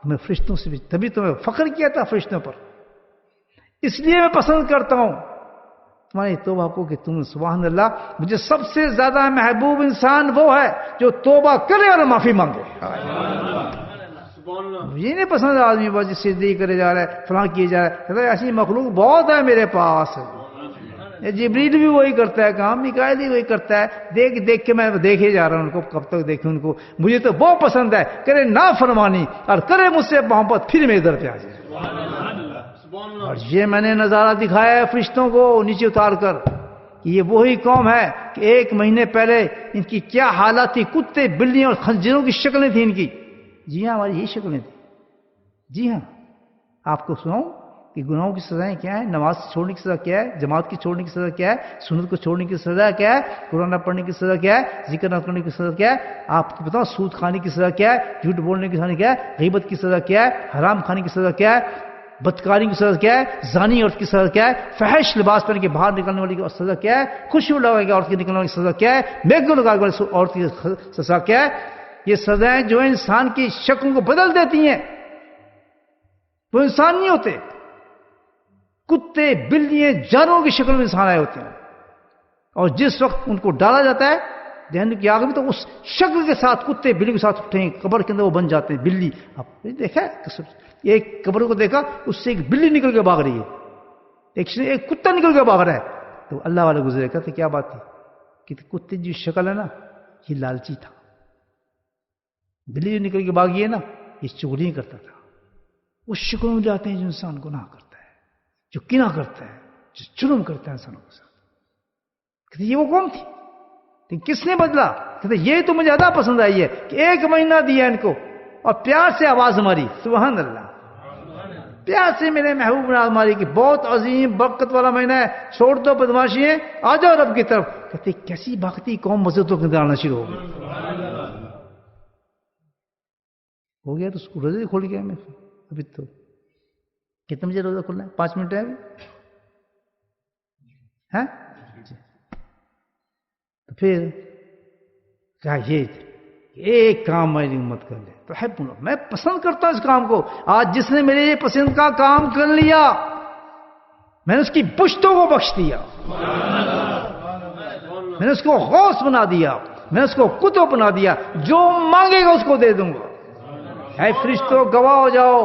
تمہیں فرشتوں سے بھی, تبھی تمہیں فخر کیا تھا فرشتوں پر. اس لیے میں پسند کرتا ہوں تمہاری توبہ کو کہ تم سبحان اللہ مجھے سب سے زیادہ محبوب انسان وہ ہے جو توبہ کرے اور معافی مانگے. مجھے نہیں پسند آدمی بس سجدے کرے جا رہا ہے, فلاں کیے جا رہا ہے. ایسی مخلوق بہت ہے میرے پاس. جبریل بھی وہی کرتا ہے کام, میکائیل بھی وہی کرتا ہے. دیکھ کے میں دیکھے جا رہا ہوں ان کو, کب تک دیکھیں ان کو. مجھے تو بہت پسند ہے کرے نافرمانی اور کرے مجھ سے محبت, پھر میرے در پہ آ جائے. اور یہ میں نے نظارہ دکھایا ہے فرشتوں کو نیچے اتار کر کہ یہ وہی قوم ہے کہ 1 مہینے پہلے ان کی کیا حالت تھی. کتے, بلیاں اور خنزیروں کی شکلیں تھیں ان کی. جی ہاں, ہماری یہی شکلیں تھیں. جی ہاں, آپ کو سناؤں کہ گناہوں کی سزائیں کیا ہیں؟ نماز چھوڑنے کی سزا کیا ہے؟ جماعت کی چھوڑنے کی سزا کیا ہے؟ سنت کو چھوڑنے کی سزا کیا ہے؟ قرآن نہ پڑھنے کی سزا کیا ہے؟ ذکر نہ کرنے کی سزا کیا ہے؟ آپ کو بتاؤ سود کھانے کی سزا کیا ہے؟ جھوٹ بولنے کی سزا کیا ہے؟ غیبت کی سزا کیا ہے؟ حرام کھانے کی سزا کیا ہے؟ بدکاری کی سزا کیا ہے؟ زانی عورت کی سزا کیا ہے؟ فحش لباس پہن کے باہر نکلنے والی کی سزا کیا ہے؟ خوشبو لگا کے عورت کی نکلنے والی سزا کیا ہے؟ میک لگا کے عورت کی سزا کیا ہے؟ یہ سزائیں جو انسان کی شکل کو بدل دیتی ہیں, وہ انسان نہیں ہوتے. کتے, بلیاں, جانوروں کی شکل میں انسان آئے ہوتے ہیں. اور جس وقت ان کو ڈالا جاتا ہے جہنم کی آگ میں, تو اس شکل کے ساتھ کتے بلی کے ساتھ اٹھیں, قبر کے اندر وہ بن جاتے ہیں بلی. آپ نے دیکھا ہے ایک قبر کو دیکھا, اس سے ایک بلی نکل کے بھاگ رہی ہے, ایک کتا نکل کے بھاگ رہا ہے. تو اللہ والے گزرے کہتے کیا بات تھی؟ کہ کتے جو شکل ہے نا یہ لالچی تھا, بلی جو نکل کے بھاگی ہے نا یہ چغلیاں کرتا تھا. اس شکل میں جاتے ہیں جو انسان گناہ کرتا ہے, جو کینہ کرتا ہے, جو جرم کرتا ہے انسانوں کے ساتھ. کہتے یہ وہ قوم تھی, لیکن کس نے بدلا؟ کہتے یہ تو مجھے زیادہ پسند آئی ہے کہ 1 مہینہ دیا ان کو اور پیار سے آواز ماری. سبحان اللہ, پیار سے میرے محبوب نے آواز ماری کہ بہت عظیم برکت والا مہینہ ہے, چھوڑ دو بدماشی ہے, آ جاؤ رب کی طرف. کہتے کیسی بھاگتی قوم مسجدوں کے اندر آنا شروع ہو گئی. ہو گیا تو اس کو روزے کھول گیا میں. ابھی تو کتنے بجے روزہ کھلنا ہے؟ 5 منٹ ہے ابھی. تو پھر کہا یہ ایک کام میری امت کر لے تو ہے, میں پسند کرتا ہوں اس کام کو. آج جس نے میرے یہ پسند کا کام کر لیا میں نے اس کی پشتوں کو بخش دیا, میں نے اس کو غوث بنا دیا, میں نے اس کو کتب بنا دیا, جو مانگے گا اس کو دے دوں گا. اے فرشتوں گواہ ہو جاؤ,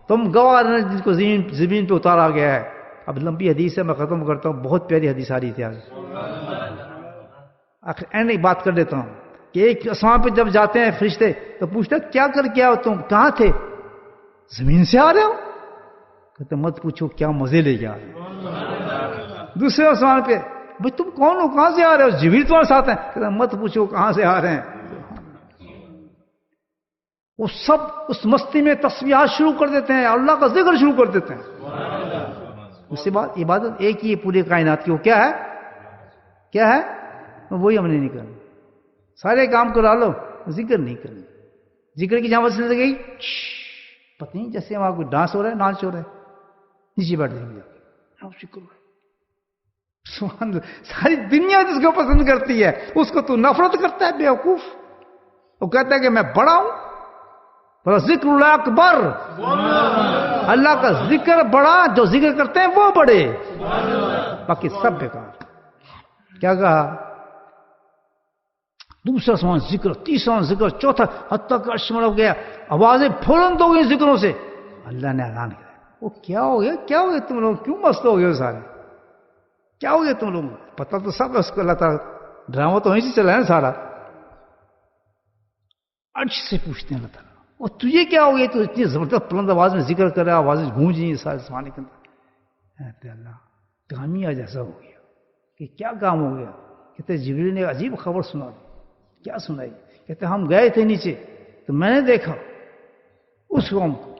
تم گواہ جس کو زمین پہ اتارا گیا ہے. اب لمبی حدیث ہے, میں ختم کرتا ہوں, بہت پیاری حدیث آ رہی تھی آج. آخر این ایک بات کر دیتا ہوں کہ ایک آسمان پہ جب جاتے ہیں فرشتے تو پوچھتے کیا کر کے آؤ, تم کہاں تھے؟ زمین سے آ رہے ہو. کہتے مت پوچھو کیا مزے لے کے آ رہے ہو. دوسرے آسمان پہ بھائی تم کون ہو, کہاں سے آ رہے ہو؟ جبریل تمہارے ساتھ ہیں. کہتے مت پوچھو کہاں سے آ رہے ہیں. وہ سب اس مستی میں تسبیحات شروع کر دیتے ہیں, اللہ کا ذکر شروع کر دیتے ہیں. اس کے بعد عبادت ایک ہی ہے پوری کائنات کی, وہ کیا ہے؟ کیا ہے؟ وہی ہم نے نہیں کرنا. سارے کام کرا لو, ذکر نہیں کرنا. ذکر کی جہاں وجہ سے گئی پتہ نہیں, جیسے وہاں کوئی ڈانس ہو رہا ہے, ناچ ہو رہا ہے, نیچے بیٹھ جائیں گے. ساری دنیا جس کو پسند کرتی ہے اس کو تو نفرت کرتا ہے بیوقوف. وہ کہتا ہے کہ میں بڑا ہوں, ذکر اللہ اکبر, اللہ کا ذکر بڑا, جو ذکر کرتے ہیں وہ بڑے, باقی سب بیکار. کیا کہا؟ دوسرا سوال ذکر, تیسرا ذکر, چوتھا, حتیٰ کہ عرش مڑ گیا, آوازیں پھولند ہو گئی ذکروں سے. اللہ نے اعلان کیا, وہ کیا ہو گیا, کیا ہو گیا تم لوگ, کیوں مست ہو گئے سارے, کیا ہو گیا تم لوگ؟ پتہ تو سب ہے اس کو, اللہ تعالیٰ ڈرامہ تو وہیں سے چلا ہے نا سارا. عرش سے پوچھتے ہیں اللہ تعالیٰ, اور تجھے کیا ہو گیا, تو اتنی زبردست بلند آواز میں ذکر کر رہا ہے, آوازیں گونج رہی ہیں سارے زمانے کے اندر. اللہ کامیاز ایسا ہو گیا, کہ کیا کام ہو گیا؟ کہتے جبریل نے عجیب خبر سنا دی. کیا سنائی؟ کہتے ہم گئے تھے نیچے تو میں نے دیکھا اس قوم کو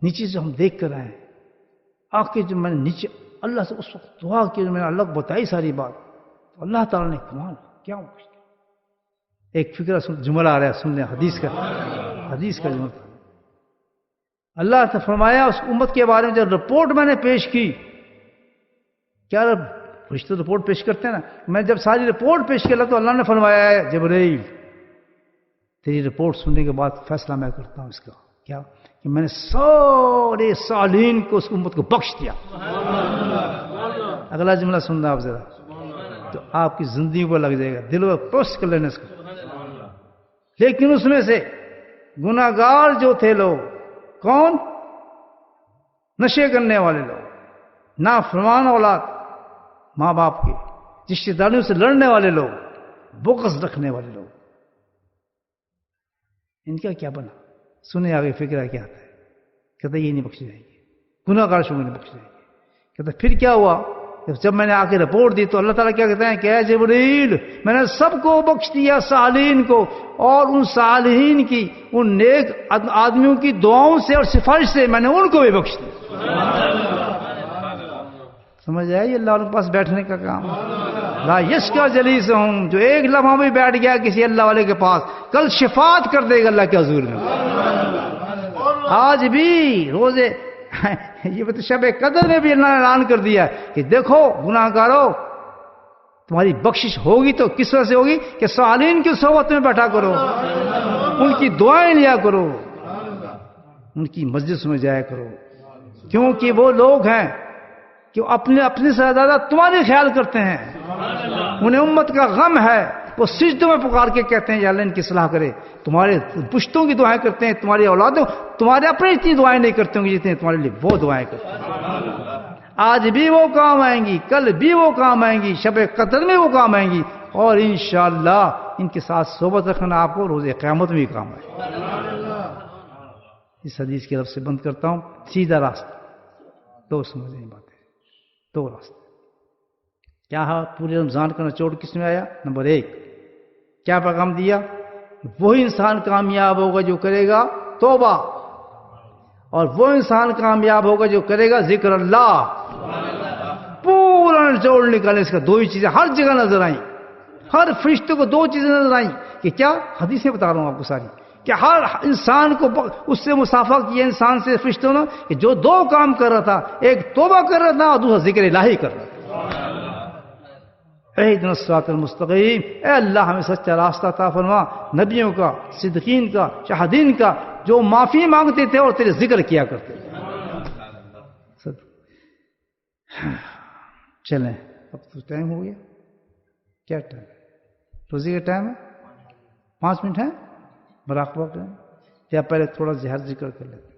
نیچے سے ہم دیکھ کر آئے. آ کے جو میں نے نیچے اللہ سے اس وقت دعا کی، میں نے اللہ کو بتائی ساری بات، تو اللہ تعالیٰ نے کمال کیا پوچھتے. ایک فکرہ جملہ آ رہا ہے سننے، حدیث کا جملہ. اللہ نے فرمایا اس امت کے بارے میں جب رپورٹ میں نے پیش کی، کیا فرشتے رپورٹ پیش کرتے ہیں نا، میں جب ساری رپورٹ پیش کیا تو اللہ نے فرمایا ہے جبرائیل تیری رپورٹ سننے کے بعد فیصلہ میں کرتا ہوں اس کا. کیا؟ کہ میں نے سارے صالحین کو اس امت کو بخش دیا. اگلا جملہ سننا آپ ذرا، تو آپ کی زندگی کو لگ جائے گا، دل کو پروسیس کر لینا اس کو. لیکن اس میں سے گناہگار جو تھے لوگ، کون؟ نشے کرنے والے لوگ، نافرمان اولاد، ماں باپ کے، رشتے داروں سے لڑنے والے لوگ، بغض رکھنے والے لوگ، ان کا کیا بنا؟ سنے آگے فکرہ کیا آتا ہے. کہتے یہ نہیں بخشی جائے گی، گناہگار شو نہیں بخشی جائے گی. کہتے پھر کیا ہوا؟ جب میں نے آ کے رپورٹ دی تو اللہ تعالیٰ کیا کہتے ہیں کہ اے جبریل میں نے سب کو بخش دیا، صالحین کو، اور ان صالحین کی، ان نیک آدمیوں کی دعاؤں سے اور سفارش سے میں نے ان کو بھی بخش دیا. سمجھ آئی؟ اللہ والوں کے پاس بیٹھنے کا کام. لا یشکا جلیس ہوں، جو ایک لمحہ بھی بیٹھ گیا کسی اللہ والے کے پاس، کل شفاعت کر دے گا اللہ کے حضور میں. آج بھی روزے یہ تو شب قدر میں بھی اللہ نے اعلان کر دیا کہ دیکھو گناہ گارو، تمہاری بخشش ہوگی تو کس طرح سے ہوگی کہ صالحین کی صحبت میں بیٹھا کرو، ان کی دعائیں لیا کرو، ان کی مجلس میں جایا کرو، کیونکہ وہ لوگ ہیں کہ اپنے سے زیادہ تمہارے خیال کرتے ہیں. انہیں امت کا غم ہے، وہ سجدوں میں پکار کے کہتے ہیں یا اللہ ان کی اصلاح کرے. تمہارے پشتوں کی دعائیں کرتے ہیں، تمہاری اولادوں، تمہارے اپنے اتنی دعائیں نہیں کرتے ہوں گے جتنے تمہارے لیے وہ دعائیں کرتے ہیں. آج بھی وہ کام آئیں گی، کل بھی وہ کام آئیں گی، شب قدر میں وہ کام آئیں گی، اور انشاءاللہ ان کے ساتھ صحبت رکھنا آپ کو روز قیامت میں بھی کام آئے. اس حدیث کی طرف سے بند کرتا ہوں. سیدھا راستہ، دو سمجھیں باتیں، دو راستے. کیا پورے رمضان کا نچوڑ کس میں آیا؟ نمبر 1 کیا پیغام دیا؟ وہی انسان کامیاب ہوگا جو کرے گا توبہ، اور وہ انسان کامیاب ہوگا جو کرے گا ذکر اللہ. پورا نچوڑ نکالے اس کا. دو ہی چیزیں ہر جگہ نظر آئیں، ہر فرشتے کو دو چیزیں نظر آئیں. کہ کیا؟ حدیثیں بتا رہا ہوں آپ کو ساری، کہ ہر انسان کو اس سے مسافہ کیا انسان سے فرشتوں نے، کہ جو دو کام کر رہا تھا، ایک توبہ کر رہا تھا اور دوسرا ذکر الہی کر رہا تھا. اہدنا الصراط المستقیم، اے اللہ ہمیں سچا راستہ عطا فرما، نبیوں کا، صدیقین کا، شہادین کا، جو معافی مانگتے تھے اور تیرے ذکر کیا کرتے تھے. چلیں اب تو ٹائم ہو گیا. کیا ٹائم؟ روزی کا ٹائم ہے. 5 منٹ ہے، مراقبہ کریں یا پہلے تھوڑا زہر ذکر کر لیتے ہیں؟